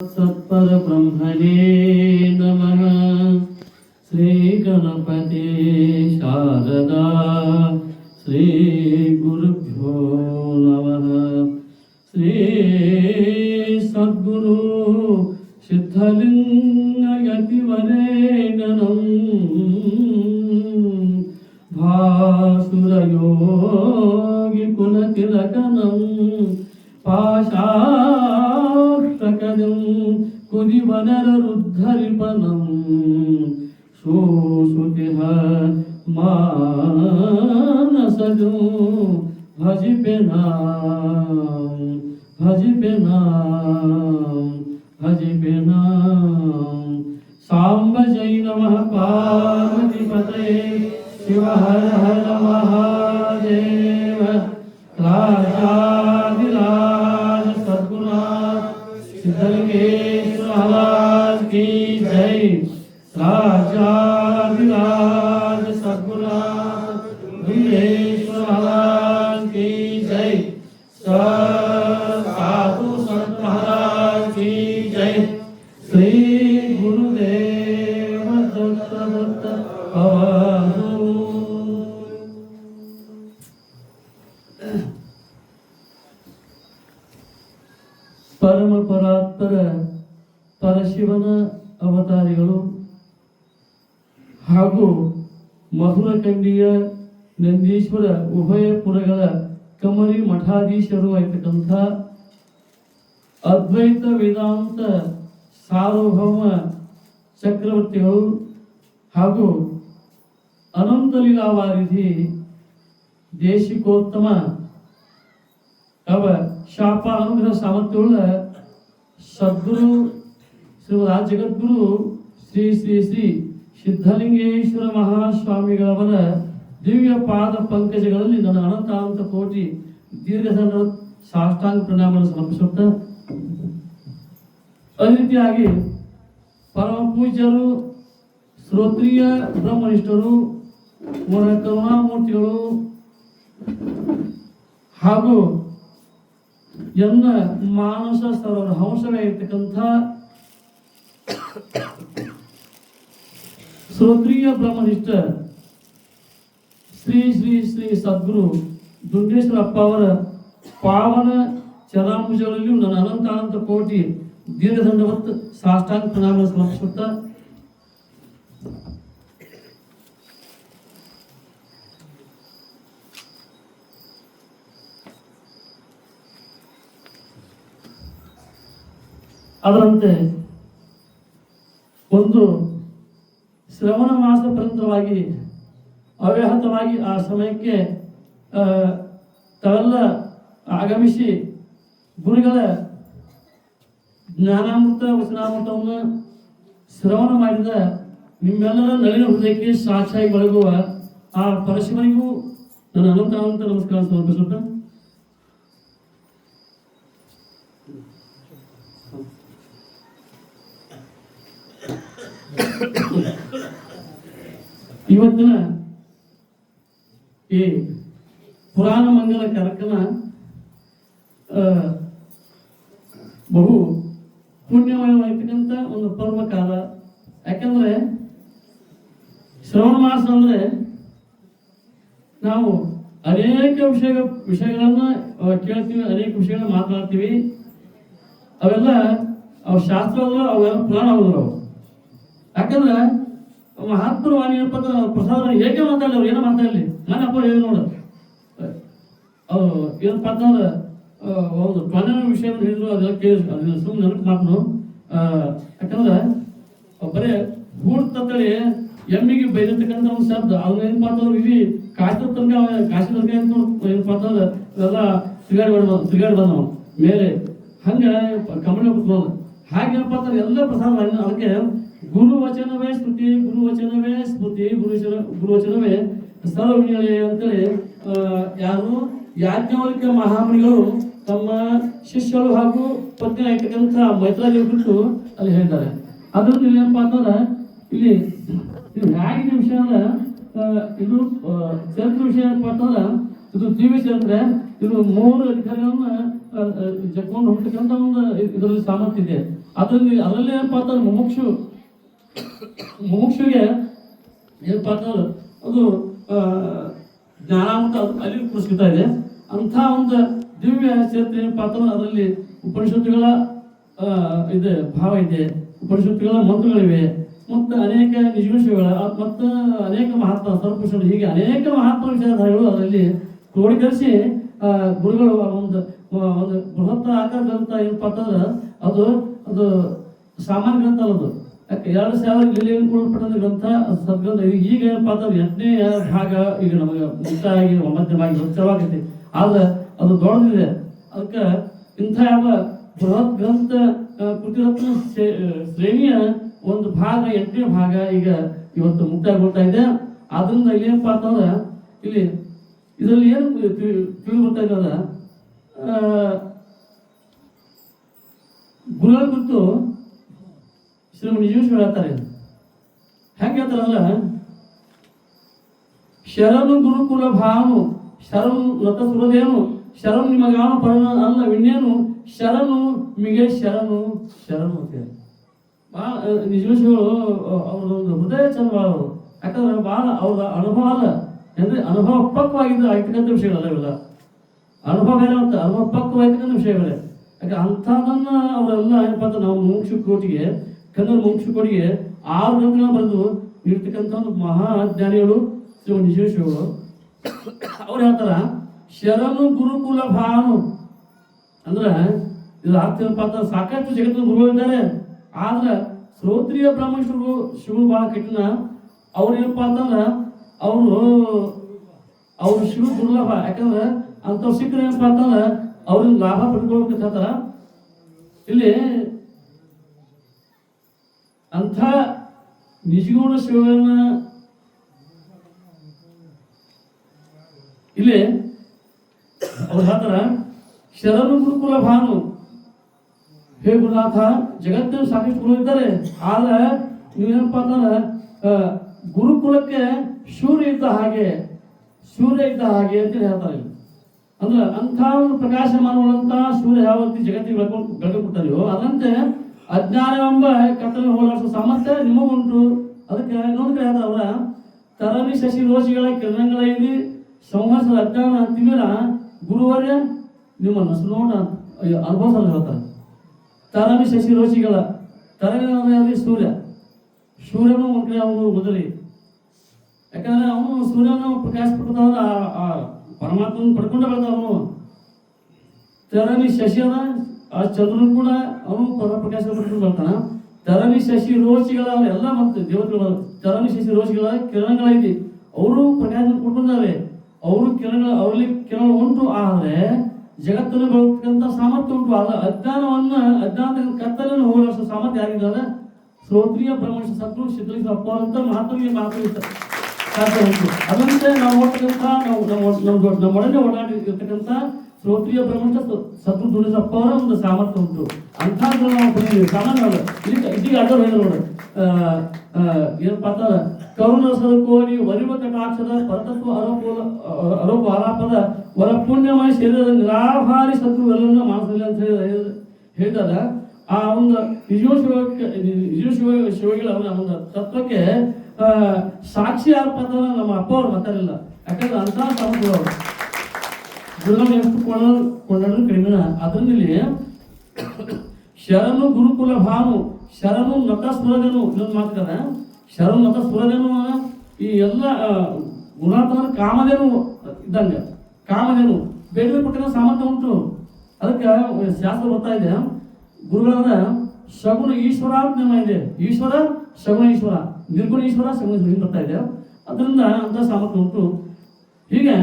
सत्परब्रह्मणे नमः। श्रीगणपते शारदा श्रीगुरुभ्यो नमः। श्री सद्गुरु सिद्धलिङ्गयतिवरेण्यं भासुरयोगिकुलतिलकनं पाशाक्षकदं कुदिवनररुद्धरिपनं शोषुतिः मानसजो भजिपेना सांब जय नमः। पार्वतीपतये शिव हर हर महादेव। राजाधिराज सद्गुरुनाथ सिद्धलिंगेश्वर महाराज की जय। राजाधिराज सद्गुरुनाथ सिद्धलिंगेश्वर महाराज की जय। साधु संत महाराज की जय। श्री गुरुदेव दत्त दत्त भवतु। ಪರಮ ಪರಾತ್ಪರ ಪರಶಿವನ ಅವತಾರಿಗಳು ಹಾಗೂ ಮಧುರಕಂಡಿಯ ನಂದೀಶ್ವರ ಉಭಯ ಪುರಗಳ ಕಮರಿ ಮಠಾಧೀಶರು ಆಗಿರ್ತಕ್ಕಂಥ ಅದ್ವೈತ ವೇದಾಂತ ಸಾರ್ವಭೌಮ ಚಕ್ರವರ್ತಿಗಳು ಹಾಗೂ ಅನಂತ ಲೀಲಾವಾರಿಧಿ ದೇಶಿಕೋತ್ತಮ ಅವ ಶಾಪ ಅನುಗ್ರಹ ಸಾಮರ್ಥ್ಯವುಳ್ಳ ಸದ್ಗುರು ಶ್ರೀಮದ್ ಜಗದ್ಗುರು ಶ್ರೀ ಶ್ರೀ ಶ್ರೀ ಸಿದ್ಧಲಿಂಗೇಶ್ವರ ಮಹಾಸ್ವಾಮಿಗಳವರ ದಿವ್ಯ ಪಾದ ಪಂಕಜಗಳಲ್ಲಿ ನನ್ನ ಅನಂತ ಕೋಟಿ ದೀರ್ಘ ಸಾಷ್ಟಾಂಗ ಪ್ರಣಾಮವನ್ನು ಸಮರ್ಪಿಸುತ್ತ, ಅದೇ ರೀತಿಯಾಗಿ ಪರಮ ಪೂಜ್ಯರು ಶ್ರೋತ್ರಿಯ ಬ್ರಹ್ಮನಿಷ್ಠರು ಕರುಣಾಮೂರ್ತಿಗಳು ಹಾಗೂ ಎನ್ನ ಮಾನಸ ಸರೋವರ ಹಂಸವೇ ಇರ್ತಕ್ಕಂಥ ಶ್ರೋತ್ರಿಯ ಬ್ರಹ್ಮನಿಷ್ಠ ಶ್ರೀ ಶ್ರೀ ಶ್ರೀ ಸದ್ಗುರು ದುಂಡೇಶ್ವರ ಅಪ್ಪ ಅವರ ಪಾವನ ಚರಣಾಂಬುಜಗಳಲ್ಲಿಯೂ ನನ್ನ ಅನಂತ ಕೋಟಿ ದೀರ್ಘದಂಡವತ್ತು ಸಾಷ್ಟಾಂಗ ಪ್ರಣಾಮ ಸಮರ್ಪಿಸುತ್ತಾ, ಅದರಂತೆ ಒಂದು ಶ್ರವಣ ಮಾಸ ಪರಂತರವಾಗಿ ಅವ್ಯಾಹತವಾಗಿ ಆ ಸಮಯಕ್ಕೆ ತಾವೆಲ್ಲ ಆಗಮಿಸಿ ಗುರುಗಳ ಜ್ಞಾನಾಮೃತ ವಚನಾಮೃತವನ್ನು ಶ್ರವಣ ಮಾಡಿದ ನಿಮ್ಮೆಲ್ಲರ ನಳಿನ ಹೃದಯಕ್ಕೆ ಸಾಕ್ಷಿಯಾಗಿ ಬೆಳಗುವ ಆ ಪರಶಿವನಿಗೂ ನನ್ನ ಅನಂತ ನಮಸ್ಕಾರ ಸಮರ್ಪಿಸುತ್ತ, ಇವತ್ತಿನ ಈ ಪುರಾಣ ಮಂಗಲ ಕಾರ್ಯಕ್ರಮ ಬಹು ಪುಣ್ಯಮಯವಾಗಿರ್ತಕ್ಕಂಥ ಒಂದು ಪರ್ವ ಕಾಲ. ಯಾಕಂದ್ರೆ ಶ್ರವಣ ಮಾಸ ಅಂದ್ರೆ ನಾವು ಅನೇಕ ವಿಷಯಗಳನ್ನ ಕೇಳ್ತೀವಿ, ಅನೇಕ ವಿಷಯಗಳನ್ನ ಮಾತನಾಡ್ತೀವಿ. ಅವೆಲ್ಲ ಅವು ಶಾಸ್ತ್ರ ಅವೆಲ್ಲ ಪುರಾಣ ಹೋದ್ರು. ಯಾಕಂದ್ರೆ ಮಹಾತ್ಮರು ವಾಣಿ ಏನಪ್ಪ ಪ್ರಸಾದ ಹೇಗೆ ಮಾತಾಡಲಿ, ಅವ್ರು ಏನೋ ಮಾತಾಡಲಿ, ನಾನಪ್ಪ ಹೇಳಿ ನೋಡು ಏನಪ್ಪ ಅಂತಂದ್ರೆ ಒಂದು ಕೊನೆ ವಿಷಯವನ್ನು ಹೇಳಿದ್ರು, ಅದೆಲ್ಲ ಕೇಳಿ ಅದನ್ನ ಸುಮ್ಮನೆ ನೆನಪು ಮಾತನು. ಯಾಕಂದ್ರೆ ಬರೇ ಹೂಡ್ ತತ್ತಳಿ ಎಮ್ಮಿಗೆ ಬೈದಿರ್ತಕ್ಕಂಥ ಒಂದು ಶಬ್ದ ಅದನ್ನ ಏನಪ್ಪ ಅಂತಂದ್ರೆ ಇಲ್ಲಿ ಕಾಶಿ ತನಕ ಅಂತ ಏನಪ್ಪ ಅಂತಂದ್ರೆ ಇವೆಲ್ಲ ತಿರುಗಾಡಿ ಬಂದವ ಮೇಲೆ ಹಂಗ ಕಮಲ ಕುತ್ಕೊಂಡು ಹಾಗೇನಪ್ಪ ಅಂತಂದ್ರೆ ಎಲ್ಲ ಪ್ರಸಾದ ಅದಕ್ಕೆ ಗುರುವಚನವೇ ಸ್ತುತಿ, ಗುರುವಚನವೇ ಸ್ಮೃತಿ, ಗುರುವಚನವೇ ಸರ್ವವಿನಯ ಅಂತೇಳಿ ಯಾರು ಯಾಜ್ಞವಲ್ಕ್ಯ ಮಹಾಮುನಿಗಳು ತಮ್ಮ ಶಿಷ್ಯರು ಹಾಗೂ ಪತ್ನಿ ಆಗಿರ್ತಕ್ಕಂಥ ಮೈತ್ರಾದೇವಿ ಕುರಿತು ಅಲ್ಲಿ ಹೇಳಿದ್ದಾರೆ. ಅದ್ರಲ್ಲಿ ಏನಪ್ಪಾ ಅಂತಂದ್ರೆ ಇಲ್ಲಿ ಹೇಗಿದೆ ವಿಷಯ ಅಂದ್ರೆ ಇದು ಚರಿತ್ರೆ ವಿಷಯ ಏನಪ್ಪಾ ಅಂತಂದ್ರೆ ಇದು ದಿವ್ಯ ಚರಿತ್ರೆ. ಇದು 3 ಅಧಿಕಾರಿಗಳನ್ನ ಜಕ್ಕೊಂಡು ಹೋಗ್ತಕ್ಕಂಥ ಒಂದು ಇದರಲ್ಲಿ ಸಾಮರ್ಥ್ಯ ಇದೆ. ಅದರಲ್ಲಿ ಏನಪ್ಪ ಅಂತಂದ್ರೆ ಮುಮುಕ್ಷುಗೆ ಏನಪ್ಪ ಅಂತಂದ್ರೆ ಅದು ಜ್ಞಾನ ಅಂತ ಅಲ್ಲಿ ಪುರಸ್ಕೃತ ಇದೆ. ಅಂಥ ಒಂದು ದಿವ್ಯ ಚರಿತ್ರೆ ಏನಪ್ಪ ಅಂತಂದ್ರೆ ಅದರಲ್ಲಿ ಉಪನಿಷತ್ತುಗಳ ಇದೆ ಭಾವ ಇದೆ, ಉಪನಿಷತ್ತುಗಳ ಮಂತ್ರಗಳಿವೆ, ಮತ್ತು ಅನೇಕ ನಿಜವಿಷಯಗಳ ಮತ್ತು ಅನೇಕ ಮಹಾತ್ಮ ಸರ್ವಪುರುಷರು, ಹೀಗೆ ಅನೇಕ ಮಹಾತ್ಮ ವಿಚಾರಧಾರೆಗಳು ಅದರಲ್ಲಿ ಕ್ರೋಢೀಕರಿಸಿ ಗುರುಗಳು ಒಂದು ಬೃಹತ್ ಆಕಾರ ಗ್ರಂಥ ಏನಪ್ಪ ಅಂತಂದ್ರೆ ಅದು ಅದು ಸಾಮಾನ್ಯ ಗ್ರಂಥ ಅಲ್ಲದು. ಯಾಕೆ 2000 ಕೊಡಲ್ಪಟ್ಟಂಥ ಗ್ರಂಥ ಸದ್ಗ್ರಂಥ. ಈಗ ಏನಪ್ಪ ಅಂತಂದ್ರೆ 8ನೇ ಭಾಗ ಈಗ ನಮಗೆ ಮುಕ್ತಾಗಿ 9ನೇ ಭಾಗ ಉತ್ಸವಾಗೈತಿ. ಆದ್ರೆ ಅದು ದೊಡ್ಡದಿದೆ. ಅದಕ್ಕೆ ಇಂಥ ಯಾವ ಬೃಹತ್ ಗ್ರಂಥ ಕೃತಿರತ್ನ ಶ್ರೇಣಿಯ ಒಂದು ಭಾಗ 8ನೇ ಭಾಗ ಈಗ ಇವತ್ತು ಮುಕ್ತಾಯಗೊಳ್ತಾ ಇದೆ. ಆದ್ರಿಂದ ಇಲ್ಲಿ ಏನಪ್ಪ ಅಂತಂದ್ರೆ ಇದರಲ್ಲಿ ಏನು ತಿಳಿದು ಬರ್ತಾ ಇದ್ದಲ್ಲ, ಗುರುಗಳ ಕುರಿತು ಶ್ರೀಮನ್ ನಿಜೇಶ್ವರ ಹೇಳ್ತಾರೆ. ಹೆಂಗೆ ಹೇಳ್ತಾರಲ್ಲ, ಶರಣು ಗುರುಕುಲ ಭಾವನು ಶರಣು ನತ ಸುರದೇನು ಶರಣು ನಿಮಗಾನು ಪರಣ ಅಲ್ಲ ವಿಣ್ಯನು ಶರಣು ಮಿಗೆ ಶರಣು ಶರಣು ಅಂತ ಹೇಳಿ ಭಾಳ ನಿಜೇಶ್ವರರು ಅವ್ರದೊಂದು ಹೃದಯ ಚಂದ ಭಾಳ. ಯಾಕಂದ್ರೆ ಭಾಳ ಅವ್ರ ಅನುಭವ ಅಲ್ಲ ಅಂದರೆ ಅನುಭವ ಪಕ್ವಾಗಿದ್ದು ಆಗ್ತಕ್ಕಂಥ ವಿಷಯಗಳಲ್ಲ ಇವೆಲ್ಲ. ಅನುಭವ ಬೇರೆ ಅಂತ ಅನುಭವ ಪಕ್ವಾಗಿರ್ತಕ್ಕಂಥ ವಿಷಯಗಳೇ. ಯಾಕೆ ಅಂಥದನ್ನು ಅವರೆಲ್ಲ ಏನಪ್ಪ ಅಂತ ನಾವು ಮುಮುಕ್ಷು ಕೋಟಿಗೆ ಕನ್ನಡ ಮುಮುಕ್ಷು ಕೋಟಿಗೆ 6 ಗ್ರಂಥಗಳನ್ನ ಬರೆದು ಇರ್ತಕ್ಕಂಥ ಒಂದು ಮಹಾಜ್ಞಾನಿಗಳು ಶ್ರೀ ನಿಜೇಶ್ವರರು. ಅವ್ರು ಹೇಳ್ತಾರ, ಶರಣು ಗುರುಕುಲ ಭಾವನು ಅಂದ್ರೆ ಇದು ಅರ್ಥ ಏನಪ್ಪ ಅಂತ ಸಾಕಷ್ಟು ಜಗತ್ತಿನ ಗುರುಗಳಿದ್ದಾರೆ. ಆದ್ರೆ ಶ್ರೋತ್ರಿಯ ಬ್ರಹ್ಮೇಶ್ವರರು ಶಿವ ಭಾಳ ಕಠಿಣ. ಅವ್ರು ಏನಪ್ಪ ಅಂತಂದ್ರೆ ಅವರು ಶಿವ ದುರ್ಲಭ. ಯಾಕಂದ್ರೆ ಅಂಥವ್ರು ಸಿಕ್ಕರೆ ಏನಪ್ಪ ಅಂತಂದ್ರೆ ಅವ್ರಿಂದ ಲಾಭ ಪಡ್ಕೊಳ್ಬೇಕಂತ ಹೇಳ್ತಾರ. ಇಲ್ಲಿ ಅಂಥ ನಿಜಗುಣ ಶಿವನ ಇಲ್ಲಿ ಅವ್ರು ಹೇಳ್ತಾರ, ಶರಣು ಗುರುಕುಲ ಭಾನು. ಹೇ ಗುರುನಾಥ, ಜಗತ್ತಿನ ಸಾಕಷ್ಟು ಗುರು ಇದ್ದಾರೆ. ಆದ್ರೆ ನೀವೇನಪ್ಪ ಅಂತಂದ್ರೆ ಗುರುಕುಲಕ್ಕೆ ಸೂರ್ಯ ಇದ್ದ ಹಾಗೆ ಅಂತ ಹೇಳ್ತಾರೆ. ಅಂದ್ರೆ ಅಂಥ ಒಂದು ಪ್ರಕಾಶಮಾನವಾದಂಥ ಸೂರ್ಯ ಯಾವ ರೀತಿ ಜಗತ್ತಿಗೆ ಬೆಳಕೊಡ್ತಾರೆಯೋ ಅದಂತೆ ಅಜ್ಞಾನವೆಂಬ ಕತ್ತಲು ಹೋಲಾಡಿಸೋ ಸಾಮರ್ಥ್ಯ ನಿಮಗುಂಟು. ಅದಕ್ಕೆ ಇನ್ನೊಂದು ಹೇಳ್ತಾರೆ ಅವರ, ತರಣಿ ಶಶಿ ರೋಷಿಗಳ ಕಿರಣಗಳೈದಿ ಸಂವತ್ಸರ ಅಜ್ಞಾನ ತಿಮಿರ ಗುರುವರ್ಯ ನಿಮ್ಮ ನಸುನೋಟ ಅನುಭವಿಸಲು ಹೇಳ್ತಾರೆ. ತರಣಿ ಶಶಿ ರೋಷಿಗಳ ತರಂಗ ಸೂರ್ಯನು ಒಂದು ಕಡೆ ಅವನು ಮೊದಲಿ. ಯಾಕಂದ್ರೆ ಅವನು ಸೂರ್ಯನು ಪ್ರಕಾಶ ಪಡ್ಕೊಂಡ ಪರಮಾತ್ಮನ ಪಡ್ಕೊಂಡ ಬೆಳೆದ ಅವನು. ತರಣಿ ಶಶಿ ಅದ ಆ ಚಂದ್ರನು ಕೂಡ ಅವನು ಪ್ರಕಾಶ ಪಡ್ಕೊಂಡು ಬರ್ತಾನ. ತರಣಿ ಶಶಿ ರೋಷಿಗಳ ಎಲ್ಲ ಮತ್ತು ದೇವತೆಗಳು ತರಣಿ ಶಶಿ ರೋಷಿಗಳ ಕಿರಣಗಳೈತಿ ಅವರು ಪ್ರಕಾಶ ಕೊಟ್ಟಿದ್ದಾರೆ. ಅವರಲ್ಲಿ ಕಿರಣ ಉಂಟು. ಆದರೆ ಜಗತ್ತನ್ನು ಬೆಳತಕ್ಕಂಥ ಸಾಮರ್ಥ್ಯ ಉಂಟು. ಆದ ಅಜ್ಞಾನದ ಕತ್ತಲನ್ನು ಹೋಲಿಸುವ ಸಾಮರ್ಥ್ಯ ಯಾರಿದ್ದಾರೆ? ಶ್ರೋತ್ರಿಯ ಬ್ರಹ್ಮಶ ಸತ್ರು ಶಿಥಿಲಿಸುವ ಅಪ್ಪವಂತ ಮಹಾತ್ಮಗೆ ಸಾಧ್ಯ ಉಂಟು. ಅದಂತೆ ನಾವು ನೋಡ್ತಕ್ಕಂಥ ನಮ್ಮೊಡನೆ ಓಡಾಡಿರ್ತಕ್ಕಂಥ ಶ್ರೋತ್ರಿಯ ಬ್ರಹ್ಮಶ ಸತ್ರು ದುಡಿಸಪ್ಪ ಅವರ ಒಂದು ಸಾಮರ್ಥ್ಯ ಉಂಟು. ಅಂಥದ್ದು ನಾವು ಬಂದಿದ್ದೀವಿ. ಸಾಮಾನ್ಯ ಇದೀಗ ಅಡ್ಡವ್ರು ಹೇಳಿದ್ರು ನೋಡಿ, ಏನಪ್ಪ ಅಂತ ಕರುಣಸದ ಕೋರಿ ವರಿವ ಕಟಾಕ್ಷದ ಪರತತ್ವ ಆರೋಪ ಆಲಾಪದ ವರ ಪುಣ್ಯಮಯ ಶರೀರದ ನಿರಾಭಾರಿ ಶತ್ರುವೆಲ್ಲ ಮಾನಸದಲ್ಲಿ ಅಂತ ಹೇಳಿದಾಗ ಆ ಒಂದು ಶಿವಗಳ ಒಂದು ತತ್ವಕ್ಕೆ ಸಾಕ್ಷಿ ಯಾರಪ್ಪ ಅಂತಂದ್ರೆ ನಮ್ಮ ಅಪ್ಪ ಅವ್ರು ಮಾತಾಡಿಲ್ಲ. ಯಾಕಂದ್ರೆ ಅಂಥ ಸಾಮರ್ಥ್ಯ ಅವರು ಗುರುಗಳು ಎಷ್ಟು ಕೊಂಡಾಡ್ರು ಕಡಿಮೆ. ಅದರಿಂದ ಇಲ್ಲಿ ಶರಣು ಗುರುಕುಲ ಭಾನು ಶರಣು ನತ ಸುರದೇನು ಇನ್ನೊಂದು ಮಾತಾಡ. ಶರಣು ನತ ಸುರದೇನು ಈ ಎಲ್ಲ ಗುಣಾತ್ಮನ ಕಾಮಧೇನು ಇದ್ದಂಗೆ. ಕಾಮಧೇನು ಬೇರೆ ಪಟ್ಟಣ ಸಾಮರ್ಥ್ಯ ಉಂಟು. ಅದಕ್ಕೆ ಶಾಸ್ತ್ರ ಬರ್ತಾ ಇದೆ, ಗುರುಗಳಾದ ಸಗುಣ ಈಶ್ವರ ಅಂತ ನಮ್ಮ ಇದೆ. ಈಶ್ವರ ಸಗುಣ ಈಶ್ವರ, ನಿರ್ಗುಣ ಈಶ್ವರ ಸಗುಣ ಈಶ್ವರ ಬರ್ತಾ ಇದೆ. ಅದರಿಂದ ಅಂತ ಸಾಮರ್ಥ್ಯ ಉಂಟು. ಹೀಗೆ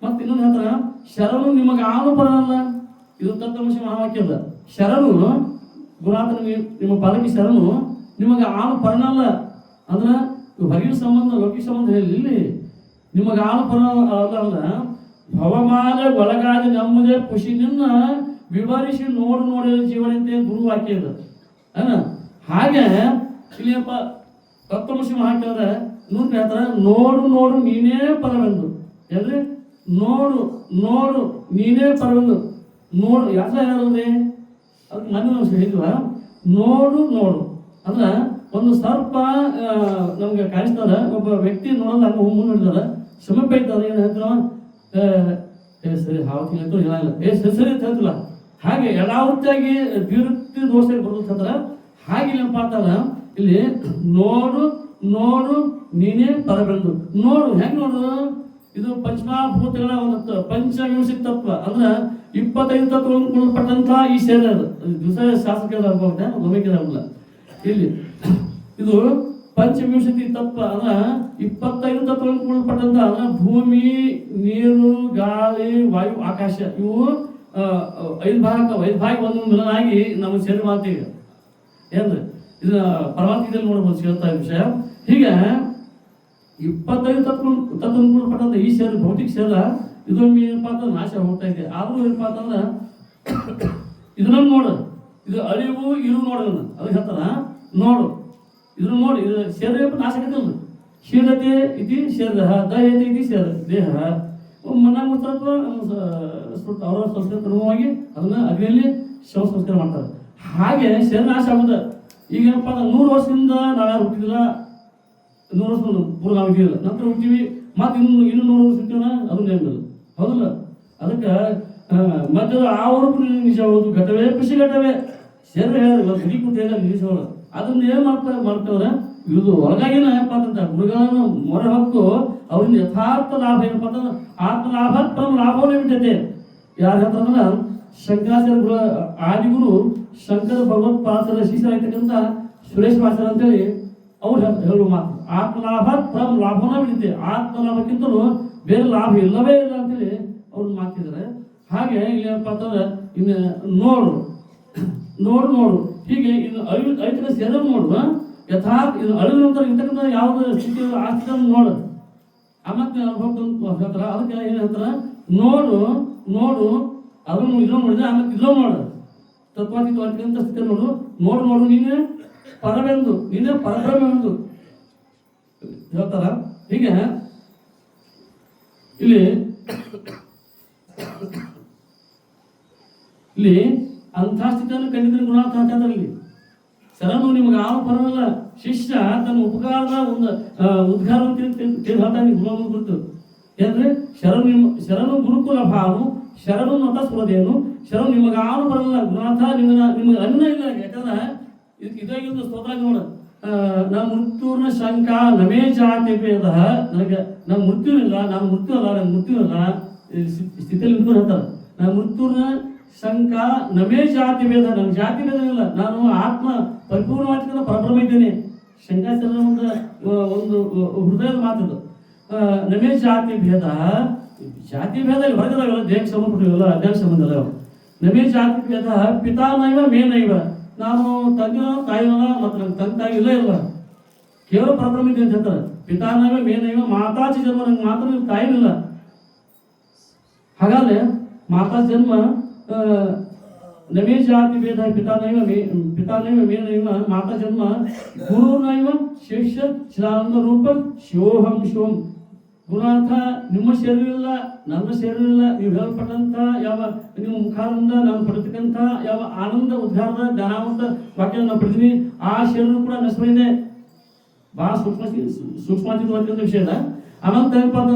ಮತ್ತೆ ಇನ್ನೊಂದು ಹೇಳ್ತಾರ, ಶರಣು ನಿಮಗೆ ಆನು ಪರನಲ್ಲ. ಇದು ತತ್ವಮಸಿ ಮಹಾವಾಕ್ಯ ಅಲ್ಲ. ಶರಣು ಗುರುನಾಥ ನಿಮ್ಮ ಪಾಲಕಿ ಶರಣು ನಿಮಗೆ ಆನು ಪರನಲ್ಲ. ಅಂದ್ರೆ ಹೊರಗಿನ ಸಂಬಂಧ ಲೌಕಿಕ ಸಂಬಂಧ ಹೇಳಿ ನಿಮಗೆ ಆನು ಪರ ಅಲ್ಲ. ಭವಮಾನ ಒಳಗಾದ ನಮ್ಮದೇ ಖುಷಿ ನಿನ್ನ ವಿವರಿಸಿ ನೋಡಿ ಜೀವನಂತೆ ಗುರುವಾಕ್ಯ ಇದೆ. ಹಾಗೆ ಇಲ್ಲಿಯಪ್ಪ ತತ್ವಮಸಿ ಮಹಾಕ್ಯದ ನೋಡಿ ಹೇಳ್ತಾರೆ, ನೋಡು ನೀನೇ ಪರವೆಂದು. ಏನ್ರಿ? ನೋಡು ನೀನೇ ಪರವೆಂದು. ನೋಡು ಯಾಕೆ ಹೇಳೋದ್ರಿ? ಅದಕ್ಕೆ ಮನೆ ನಾವು ಹೇಳಿದ್ವ, ನೋಡು ನೋಡು ಅಂದ್ರೆ ಒಂದು ಸರ್ಪ ನಮ್ಗೆ ಕಾಣಿಸ್ತಾರೆ, ಒಬ್ಬ ವ್ಯಕ್ತಿ ನೋಡಲ್ಲ ಹಂಗ ಮುಂದೆ ನೋಡಿದಾರೆ, ಸಮೀಪ ಇದ್ದಾರೆ ಏನು ಹೇಳ್ತಾರ, ಸರಿ ಹಾವತಿ ಹೇಳ್ತು ಏನಾಗಲ್ಲ, ಸರಿ ಅಂತ ಹೇಳ್ತಿಲ್ಲ. ಹಾಗೆ ಯಥಾವೃತ್ತಿಯಾಗಿ ದ್ವಿವೃತ್ತಿ ದೋಷ ಬರ್ತಂದ್ರ ಹಾಗೆ ಏನಪ್ಪ ಅಂತಂದ್ರ ಇಲ್ಲಿ ನೋಡು ನೋಡು ನೀನೇ ಪರಬೆಂದು. ನೋಡು ಹೆಂಗ್ ನೋಡು, ಇದು ಪಂಚಮಹಾಭೂತಗಳ ಒಂದು ಪಂಚವಿಂಶಿ ತತ್ವ ಅಂದ್ರ 25 ತತ್ವಗಳನ್ನು ಕೊಡಲ್ಪಟ್ಟಂತ ಈ ಶರೀರ. ಅದು ದಿವಸ ಶಾಸಕ ಹೋಗ್ತಾ ಇಲ್ಲಿ ಇದು ಪಂಚವಿಂಶತಿ ತತ್ವ ಅಂದ್ರ 25 ತತ್ವಗಳನ್ನು ಕೊಡಲ್ಪಟ್ಟಂತ ಅಂದ್ರ ಭೂಮಿ, ನೀರು, ಗಾಳಿ, ವಾಯು, ಆಕಾಶ ಇವು 5 ಭಾಗ ಒಂದು ಮಿಲನಾಗಿ ನಮ್ಮ ಶರೀರ ಮಾತಿಗೆ ಏನ್ರಿ ಇದನ್ನ ಪರಮಾತ್ಮದಲ್ಲಿ ನೋಡ್ಬೋದು ಹೇಳ್ತಾ ವಿಷಯ. ಹೀಗೆ 25 ತತ್ವ ಕೊಡಲ್ಪಟ್ಟಂತ ಈ ಶರೀರ ಭೌತಿಕ ಶರೀರ ಇದೊಮ್ಮೆ ಏನಪ್ಪ ಅಂತಂದ್ರೆ ನಾಶ ಹೋಗ್ತಾ ಇದೆ. ಆದ್ರೂ ಏನಪ್ಪ ಅಂತಂದ್ರೆ ಇದನ್ನ ನೋಡು, ಇದು ಅಳಿವು ಇರು ನೋಡೋಣ ಅದಕ್ಕೆ ಹೇಳ್ತಾರ ನೋಡು, ಇದನ್ನ ನೋಡಿ, ಇದು ಶರೀರ ನಾಶ ಆಗತ್ತಲ್ಲ. ಶೀಲತೆ ಇತಿ ಶರೀರ, ದಯತೆ ಇತಿ ದೇಹ, ಮನಾಮೂತ್ರತ್ವ ಅವರ ಸಂಸ್ಕಾರ ಕ್ರಮವಾಗಿ ಅದನ್ನ ಅಗ್ನಿಯಲ್ಲಿ ಶವ ಸಂಸ್ಕಾರ ಮಾಡ್ತಾರೆ. ಹಾಗೆ ಶರೀರ ನಾಶ ಆಗುದ. ಈಗ ಏನಪ್ಪ ಅಂದ್ರೆ 100 ವರ್ಷದಿಂದ ನಾವ್ಯಾರು ಹುಟ್ಟಿದಿಲ್ಲ, 100 ವರ್ಷ ಪೂರ್ವ ನಾವು ಇದ್ದೀವಿಲ್ಲ, ನಂತರ ಹುಟ್ಟಿವಿ, ಮತ್ತೆ ಇನ್ನು 100 ವರ್ಷ ಹುಟ್ಟಿವನ ಅದನ್ನ ಏನಿಲ್ಲ, ಹೌದಲ್ಲ? ಅದಕ್ಕೆ ಮಧ್ಯದ ಆವರ್ಗು ನಿಜ ಹೌದು, ಘಟವೇ ಖುಷಿ ಘಟವೇ ಶರೀರ ಹೇಳಿ ಗುಡಿ ಕೂತ ಹೇಳ ನಿಲ್ಲಿಸೋಳು. ಅದನ್ನ ಏನ್ ಮಾಡ್ತವ್ರೆ ಇದು ಒಳಗಾಗಿನ ಏನಪ್ಪ ಅಂತ ಗುರುಗಳನ್ನು ಮೊರೆ ಹೊಕ್ಕು ಅವ್ರಿಂದ ಯಥಾರ್ಥ ಲಾಭ ಏನಪ್ಪ ಅಂತಂದ್ರೆ ಆತ್ಮಲಾಭ ತಮ್ಮ ಲಾಭವನ್ನೇ ಬಿಟ್ಟೈತೆ. ಯಾರು ಹೇಳ್ತಾರಂದ್ರ ಶಂಕರಾಚಾರ್ಯ ಗುರು ಆದಿಗುರು ಶಂಕರ ಭಗವತ್ಪಾದರ ಶಿಷ್ಯರಾಗಿರ್ತಕ್ಕಂಥ ಸುರೇಶ್ ಮಾಸ್ಟರ್ ಅಂತೇಳಿ ಅವ್ರು ಹೇಳುವ ಮಾತು, ಆತ್ಮಲಾಭ ತಮ್ಮ ಲಾಭವನ್ನ ಬಿಟ್ಟಿದೆ, ಆತ್ಮಲಾಭಕ್ಕಿಂತಲೂ ಬೇರೆ ಲಾಭ ಇಲ್ಲವೇ ಇಲ್ಲ ಅಂತೇಳಿ ಅವ್ರು ಮಾತಿದ್ದಾರೆ. ಹಾಗೆ ಇಲ್ಲಿ ಏನಪ್ಪ ಅಂತಂದ್ರೆ ಇನ್ನು ನೋಡು ನೋಡು ನೋಡು ಹೀಗೆ ಇದು ಐತನ ಸೇರ ನೋಡುವ ಯಥಾರ್ಥ ಇದು ಅಳಿದ ನಂತರ ಇರ್ತಕ್ಕಂಥ ಯಾವ್ದು ಸ್ಥಿತಿ ಆ ಸ್ಥಿತಿಯನ್ನು ನೋಡು ಆಮೇಲೆ ಅನುಭವ ಹೇಳ್ತಾರ. ಅದಕ್ಕೆ ಏನ್ ಹೇಳ್ತಾರ, ನೋಡು ನೋಡು ಅದನ್ನು ಇದನ್ನು ನೋಡಿದ್ರೆ ಆಮೇಲೆ ಇದನ್ನು ನೋಡು, ತತ್ವಾತೀತವಾದಂತ ಸ್ಥಿತಿ ನೋಡು, ನೋಡು ನೋಡು ನೀನೇ ಪರವೆಂದು, ನೀನೇ ಪರಬ್ರಹ್ಮೆಂದು ಹೇಳ್ತಾರ. ಹೀಗೆ ಇಲ್ಲಿ ಇಲ್ಲಿ ಅಂಥ ಸ್ಥಿತಿಯನ್ನು ಕಂಡಿದ್ರೆ ಗುಣಾತ್ಮಲ್ಲಿ ಶರಣು ನಿಮ್ಗೆ ಯಾವ ಪರವಲ್ಲ. ಶಿಷ್ಯ ತನ್ನ ಉಪಕಾರದ ಒಂದು ಉದ್ಗಾರವನ್ನು ಹೇಳ್ತಾನೆ ಗುಣವನ್ನು ಕುರಿತು ಏನ್ರಿ, ಶರಣು ಗುರುಕುಲ ಭಾನು ಶರಣು ಮತ ಸುರದೇನು, ಶರಣು ನಿಮಗೆ ಆನು ಬರಲ್ಲ ಗುಣಾಥ, ನಿಮಗೆ ಅನ್ನ ಇಲ್ಲ. ಯಾಕಂದ್ರೆ ಇದಾಗಿದ್ದು ಸ್ತೋತ್ರ ನೋಡ, ನಮ್ಮ ಮೃತ್ಯುರ್ನ ಶಂಕ ನಮೇ ಜಾತಿ ಭೇದ, ನನಗೆ ನಮ್ಮ ಮೃತ್ಯು ಇಲ್ಲ, ನಾನು ಮೃತ್ಯು ಅಲ್ಲ, ನನ್ನ ಮೃತ್ಯು ಇಲ್ಲ ಸ್ಥಿತಿಯಲ್ಲಿ ನಿಂತ್ಕೊಂಡು ಹೇಳ್ತಾರೆ. ನಾನು ಮೃತ್ಯುರ್ನ ಶಂಕ ನಮೇ ಜಾತಿ ಭೇದ, ನನ್ನ ಜಾತಿ ಭೇದ ಇಲ್ಲ, ನಾನು ಆತ್ಮ ಪರಿಪೂರ್ಣವಾಗಿ ಪರಬ್ರಹ್ಮ ಇದ್ದೇನೆ. ಶಂಕಾಚಾರ್ಯ ಒಂದು ಹೃದಯದ ಮಾತದು. ನಮೇ ಜಾತಿ ಭೇದ, ಜಾತಿ ಭೇದ ಇಲ್ಲಿ ಹೊರಗದಾಗಲ್ಲ, ದೇಹಕ್ಕೆ ಸಂಬಂಧಪಟ್ಟಿವಲ್ಲ, ಅಜ್ಞಾನ ಸಂಬಂಧ ಅಲ್ಲ. ನಮೇ ಜಾತಿ ಭೇದ ಪಿತಾ ನೈವ ಮೇ ನೈವ, ನಾನು ತಂಗಿನ ತಾಯಿನ ಮತ್ತು ನನ್ನ ತಂದೆ ತಾಯಿ ಇಲ್ಲ ಇಲ್ಲ, ಕೇವಲ ಪರಬ್ರಹ್ಮ ಇದೆ ಅಂತ ಹೇಳ್ತಾರೆ. ಪಿತಾ ನೈವ ಮೇ ನೈವ ಮಾತಾಜಿ ಜನ್ಮ, ನಂಗೆ ಮಾತ್ರ ನಿಮ್ಮ ತಾಯಿನಿಲ್ಲ. ಹಾಗಾದ್ರೆ ಮಾತಾ ಜನ್ಮ ನಮೇ ಜಾತಿ ಭೇದ ಪಿತಾ ನೈವ ಮೇ ನೈವ ಮಾತಾ ಜನ್ಮ ಗುರು ನೈವ ಶೇಷ ಚಿದಾನಂದ ರೂಪ ಶಿವೋಹಂ ಶಿವಂ. ಗುರುನಾಥ ನಿಮ್ಮ ಶರೀರ ಇಲ್ಲ, ನನ್ನ ಶರೀರ ಇಲ್ಲ, ನೀವು ಹೇಳಲ್ಪಟ್ಟಂತ ಯಾವ ನಿಮ್ಮ ಮುಖಾನಂದ ನಾನು ಪಡೆತಕ್ಕಂಥ ಯಾವ ಆನಂದ ಉದ್ಧಾರದ ಜ್ಞಾನಾವಂತ ವಾಕ್ಯ ನಾನು ಪಡೆದೀನಿ, ಆ ಶರೀರ ಕೂಡ ನಷ್ಟವಿದೆ. ಬಹಳ ಸೂಕ್ಷ್ಮಾತೀತವಾದ ವಿಷಯ ಅದ. ಆಮೇಲೆ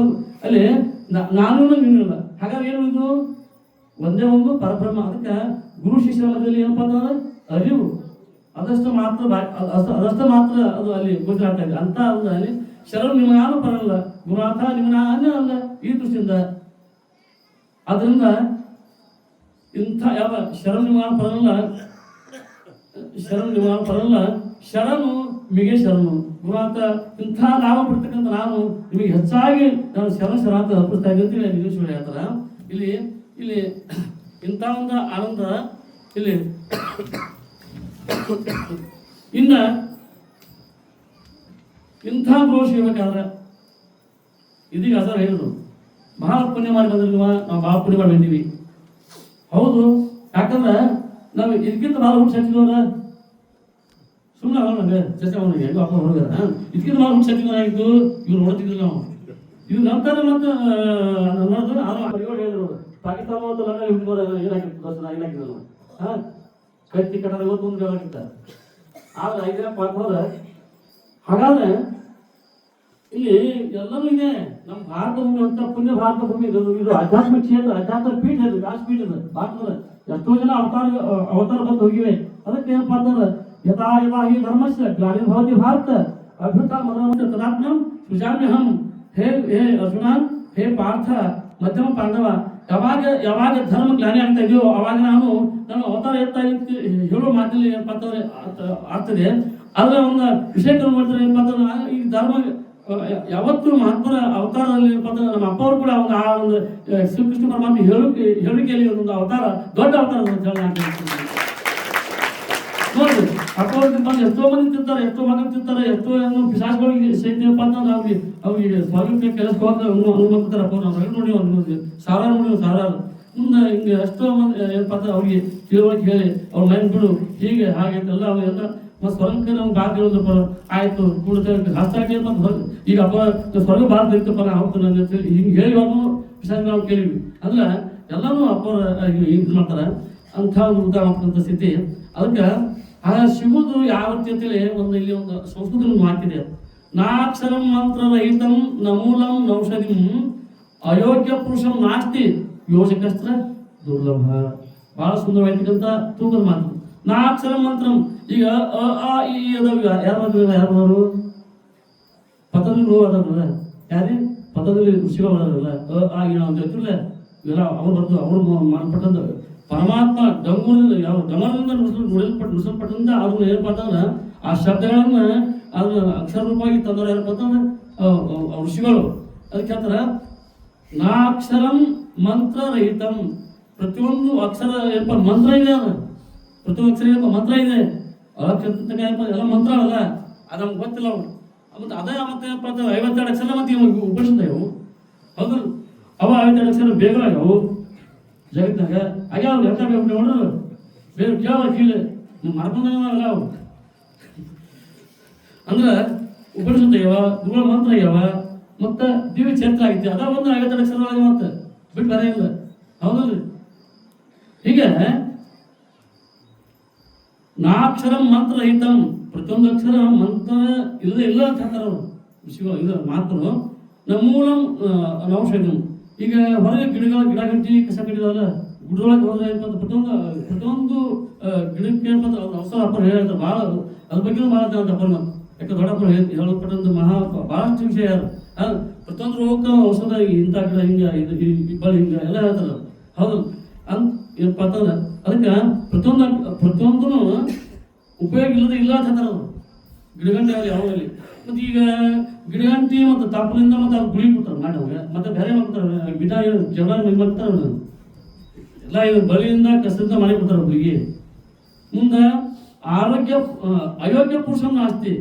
ಅಲ್ಲಿ ನಾನು ನೀನಿಲ್ಲ. ಹಾಗಾದ್ರೆ ಏನು ಇದು ಒಂದೇ ಒಂದು ಪರಬ್ರಹ್ಮ. ಅದಕ್ಕೆ ಗುರು ಶಿಷ್ಯರ ಮಧ್ಯದಲ್ಲಿ ಏನಪ್ಪ ಅಂತಂದ್ರೆ ಅರಿವು ಅದಷ್ಟು ಮಾತ್ರ ಅದು ಅಲ್ಲಿ ಗೋಚರ ಇದೆ ಅಂತ ಅಲ್ಲಿ ಶರಣ ನಿಮಗೆ ನಾನು ಬರಲ್ಲ, ಗುರುನಾಥ ನಿಮಗೆ ಅನ್ನ ಅಲ್ಲ ಈ ದೃಷ್ಟಿಯಿಂದ. ಆದ್ರಿಂದ ಇಂಥ ಯಾವ ಶರಣ ನಿಮಗೆ ಬರಲ್ಲ, ಶರಣು ನಿಮಗೆ ಶರಣು ಗುರುನಾಥ. ಇಂಥ ಲಾಭ ಬಿಡ್ತಕ್ಕಂಥ ನಾನು ನಿಮಗೆ ಹೆಚ್ಚಾಗಿ ನಾನು ಶರಣಾರ್ಥ ಅರ್ಪಿಸ್ತಾ ಇದ್ದೀನಿ ನಿರೀಕ್ಷೆ ಹೇಳ್ತಾರ. ಇಲ್ಲಿ ಇಂಥ ಒಂದು ಆನಂದ ಇಲ್ಲಿ ಇನ್ನ ಇಂಥ ದೋಷ ಇರ್ಬೇಕಾದ್ರೆ ಇದೀಗ ಹಸರು ಹೇಳಿದ್ರು, ಬಹಳ ಪುಣ್ಯ ಮಾಡಿ ಬಂದಿಲ್ವ, ನಾವು ಬಹಳ ಪುಣ್ಯ ಮಾಡಿ ಬಂದೀವಿ. ಹೌದು, ಯಾಕಂದ್ರೆ ನಾವು ಇದಕ್ಕಿಂತ ಭಾಳ ಹುಟ್ಟು ಸಚ್ಚಿದವರ ಸುಮ್ಮನೆ ನಂಗೆ ಚರ್ಚೆ ಅವನಿಗೆ ಹೆಂಗೋ ಅಪ್ಪ ಹೊರಗಾರ ಇದಕ್ಕಿಂತ ಭಾಳ ಹುಟ್ಟು ಸಚ್ಚಿದವರಾಗಿದ್ದು ಇವ್ರು ನೋಡ್ತಿದ್ದಿಲ್ಲ. ನಾವು ಇವ್ರು ನಂತರ ಮತ್ತೆ ನೋಡಿದ್ರು ಹೇಳಿದ್ರು ಪಾಕಿಸ್ತಾನ ಮತ್ತು ಲಂಡನ್ ಏನಾಗಿತ್ತು ದರ್ಶನ ಏನಾಗಿದ್ರು ಕತ್ತಿ ಕಟ್ಟದ ಇವತ್ತು ಮುಂದೆ ಹೇಳಕ್ಕಿಂತ ಆದ್ರೆ ಐದನೇ ಪಾತ್ರ ಹಾಗಾದ್ರೆ ಇಲ್ಲಿ ಎಲ್ಲರೂ ಇದೆ. ನಮ್ಮ ಭಾರತ ಭೂಮಿ ಅಂತ ಪುಣ್ಯ ಭಾರತ ಭೂಮಿ ಇದು ಆಧ್ಯಾತ್ಮಿಕ ಕ್ಷೇತ್ರ, ಆಧ್ಯಾತ್ಮ ಪೀಠ ಇದು, ವ್ಯಾಸಪೀಠ ಇದು ಭಾರತದ. ಎಷ್ಟೋ ಜನ ಅವತಾರ ಬಂದು ಹೋಗಿವೆ. ಅದಕ್ಕೆ ಏನಪ್ಪಾ ಅಂತಂದ್ರೆ ಯಥಾ ಯಥಾ ಹಿ ಧರ್ಮಸ್ಯ ಗ್ಲಾನಿರ್ಭವತಿ ಭಾರತ ಅಭ್ಯುತ್ಥಾನಂ ತದಾತ್ಮ್ಯಂ ಸೃಜಾಮ್ಯಹಂ. ಹೇ ಅರ್ಜುನ, ಹೇ ಪಾರ್ಥ, ಮಧ್ಯಮ ಪಾಂಡವ, ಯಾವಾಗ ಧರ್ಮ ಗ್ಲಾನಿ ಆಗ್ತಾ ಇದೆಯೋ ಅವಾಗ ನಾನು ನನ್ನ ಅವತಾರ ಎತ್ತಾ ಹೇಳೋ ಮಾತಲ್ಲಿ ಏನಪ್ಪಾ ಅಂತಂದ್ರೆ ಆಗ್ತದೆ. ಆದ್ರೆ ಒಂದು ವಿಷಯ ಮಾಡ್ತಾರೆ ಏನಪ್ಪಾ ಅಂತಂದ್ರೆ ಈ ಧರ್ಮ ಯಾವತ್ತು ಮಹಾತ್ಮರ ಅವತಾರದಲ್ಲಿ ಏನಪ್ಪಾ ಅಂತಂದ್ರೆ ನಮ್ಮ ಅಪ್ಪ ಅವರು ಕೂಡ ಆ ಒಂದು ಶ್ರೀಕೃಷ್ಣ ಪರಮಾತ್ಮ ಹೇಳಿಕೆಯಲ್ಲಿ ಒಂದು ಅವತಾರ ದೊಡ್ಡ ಅವತಾರ ಅಂತ ಹೇಳಿ ನೋಡ್ರಿ. ಅಪ್ಪ ಅವ್ರಿಗೆ ಬಂದು ಎಷ್ಟೋ ಮಂದಿ ತಿಂತಾರೆ, ಎಷ್ಟೋ ಮಗನ ತಿಂತಾರೆ, ಎಷ್ಟೋ ಪಿಶಾಚಿಗಳಿಗೆ ಸೈತ್ಯಪ್ಪ ಅಂತಂದ್ರೆ ಅವ್ರಿಗೆ ಸ್ವರ್ಗಕ್ಕೆ ಕೆಲಸಕ್ಕೆ ಹೋದ ಅನುಮತಿರ್ತಾರೆ. ಅಪ್ಪ ನಾವು ನೋಡಿ ಒಂದು ಸಾವಿರಾರು ಮುಂದೆ ಹಿಂಗೆ ಎಷ್ಟೋ ಮಂದಿ ಏನಪ್ಪಾ ಅಂತ ಅವ್ರಿಗೆ ತಿಳುವಳಿಕೆ ಹೇಳಿ ಅವ್ರ ಮೈನ್ ಬಿಡು ಹೀಗೆ ಹಾಗೆ ಅಂತೆಲ್ಲ ಅವೆಲ್ಲ ಮತ್ತು ಸ್ವರ್ಗಕ್ಕೆ ನಮ್ಗೆ ಬಾರ್ ಹೇಳೋದಪ್ಪ ಆಯ್ತು ಕೂಡುತ್ತೆ ಹಸ್ತಾಗಿ ಮತ್ತು ಈಗ ಅಪ್ಪ ಸ್ವರ್ಗ ಬಾರ್ ಇರ್ತಪ್ಪ ನಾ ಹೋಗ್ತಾನೆ ಅಂತೇಳಿ ಹಿಂಗೆ ಹೇಳಿ ಅವ್ರನ್ನು ಪಿಶಾಚಿಗಳು ನಾವು ಕೇಳಿವಿ. ಅಂದ್ರೆ ಎಲ್ಲರೂ ಅಪ್ಪ ಇದು ಮಾಡ್ತಾರೆ ಅಂಥ ಒಂದು ಉದಾಹರಣೆ ಸ್ಥಿತಿ. ಅದಕ್ಕೆ ಆ ಸಿಗುವುದು ಯಾವ ರೀತಿ ಅಂತೇಳಿ ಇಲ್ಲಿ ಒಂದು ಸಂಸ್ಕೃತ ಮಾತಿದೆ. ನಾಕ್ಷರಂ ಮಂತ್ರ ರಹಿತಂ ನಮೂಲಂ ನೌಷಧಿಂ ಅಯೋಗ್ಯ ಪುರುಷಂ ನಾಸ್ತಿ ಯೋಜಕಸ್ತ್ರ ದುರ್ಲಭ. ಬಹಳ ಸುಂದರವಾಗಿರ್ತಕ್ಕಂಥ ತೂಕದ ಮಾತು. ನಾಕ್ಷರಂ ಮಂತ್ರಂ. ಈಗ ಅ ಈ ಯಾರು ಪತಂಜಲಿ ಅದಾರಲ್ಲ, ಯಾರೇ ಪತಂಜಲಿ ಋಷಿಗಳು ಅದಾರಲ್ಲ, ಅ ಆ ಅಂತ ಹೇಳ್ತಿರಲ್ಲ, ಇವೆಲ್ಲ ಅವ್ರು ಬರ್ದು ಅವ್ರು ಮಾಡಲ್ಪಟ್ಟಂತ ಪರಮಾತ್ಮ ಡಮರದಿಂದ ನುಡಿಸಲ್ಪಟ್ಟಂತ ಅದನ್ನ ಏನಪ್ಪ ಅಂತಂದ್ರೆ ಆ ಶಬ್ದಗಳನ್ನ ಅದನ್ನ ಅಕ್ಷರ ರೂಪವಾಗಿ ತಂದವರು ಏನಪ್ಪ ಅಂತಂದ್ರೆ ಋಷಿಗಳು. ಅದಕ್ಕೆ ಹೇಳ್ತಾರ ನಾಕ್ಷರಂ ಮಂತ್ರ ರಹಿತಂ. ಪ್ರತಿಯೊಂದು ಅಕ್ಷರ ಏನಪ್ಪ ಮಂತ್ರ ಇದೆ, ಅದು ಪ್ರತಿಯೊಂದು ಅಕ್ಷರ ಏನಪ್ಪ ಮಂತ್ರ ಇದೆ. ಅಕ್ಷರ ಎಲ್ಲ ಮಂತ್ರ ಅಲ್ಲ, ಅದು ನಮ್ಗೆ ಗೊತ್ತಿಲ್ಲ ಅವ್ರು. ಮತ್ತೆ ಅದೇ ಮತ್ತೆ ಏನಪ್ಪ ಅಂತ 52 ಅಕ್ಷರ ಮತ್ತೆ ಇವಾಗ ಉಪನಿಷತ್ತು ಇವು ಹೌದು. ಅವ 52 ಅಕ್ಷರ ಬೇಗ ಅವು ಜಗತ್ತಾಗ ಆಗ್ಯಾವ ಎಂತ ನೋಡ್ರು ಬೇರೆ ಕೇಳ ಕೀಳೆ ಮಾಡ್ಕೊಂಡಲ್ಲ ಅವು. ಅಂದ್ರೆ ಉಪನಿಷತ್ತು ಆಗ್ಯಾವ, ಗುರುಗಳ ಮಂತ್ರ ಆಗ್ಯಾವ, ಮತ್ತೆ ದಿವ್ಯ ಚರಿತ್ರ ಆಗೈತಿ. ಅದ ಒಂದು 52 ಅಕ್ಷರದೊಳಗೆ ಮತ್ತೆ ಬಿಟ್ಟು ಬರೇ ಇಲ್ಲ ಹೌದಲ್ರಿ. ಹೀಗೆ ನಾಕ್ಷರಂ ಮಂತ್ರ ರಹಿತಂ. ಪ್ರತಿಯೊಂದು ಅಕ್ಷರ ಮಂತ್ರ ಇಲ್ಲದೆ ಇಲ್ಲ ಅಂತ ಹೇಳ್ತಾರೆ ಅವರು ಋಷಿಗಳು. ಇದು ಮಾತರು ನಮ್ಮೂಲಂ ನೌಷಧಂ. ಈಗ ಹೊರಗೆ ಗಿಡ ಗಂಟಿ ಕಸ ಕಟ್ಟಿದವಲ್ಲ ಗುಡ್ರೊಳಗೆ ಹೋದ್ರೆ ಪ್ರತಿಯೊಂದು ಗಿಡಕ್ಕೆ ಅವಸರ ಅಪ್ಪರು ಹೇಳ್ತಾರೆ. ಭಾಳ ಅದ್ರ ಬಗ್ಗೆ ಭಾಳ ಅಪ್ಪರ ಯಾಕೆ ದೊಡ್ಡಪ್ಪರು ಹೇಳಲ್ಪಟ್ಟಂತ ಭಾಳಷ್ಟು ವಿಷಯ ಯಾರು ಪ್ರತಿಯೊಂದು ರೋಗಕ್ಕೆ ಔಷಧ ಇಂಥ ಗಿಡ ಹಿಂಗೆ ಬಳಿ ಹಿಂಗೆ ಎಲ್ಲ ಹೇಳ್ತಾರೆ ಹೌದು ಅಂತ ಏನಪ್ಪ ಅಂತಂದ್ರೆ ಅದಕ್ಕೆ ಪ್ರತಿಯೊಂದು ಉಪಯೋಗ ಇಲ್ಲದೆ ಇಲ್ಲ ಅಂತ ಹೇಳ್ತಾರೆ ಅವರು ಗಿಡಗಂಟೆ ಆಗಲಿ ಯಾವಾಗಲಿ. ಮತ್ತು ಈಗ ಗಿಡಗಂಟಿ ಮತ್ತು ತಾಪದಿಂದ ಮತ್ತು ಅವ್ರು ಗುಳಿ ಕೊಡ್ತಾರೆ ಮಾಡೋವಾಗ ಮತ್ತೆ ಬೇರೆ ಮಾಡ್ತಾರೆ ಗಿಡ ಜನ ಮಾಡ್ತಾರೆ ಎಲ್ಲ ಇದು ಬಳಿಯಿಂದ ಕಸದಿಂದ ಮಾಡಿ ಕೊಡ್ತಾರೆ ಗುಳಿಗೆ. ಮುಂದೆ ಅಯೋಗ್ಯ ಪುರುಷನ ಆಸ್ತಿ.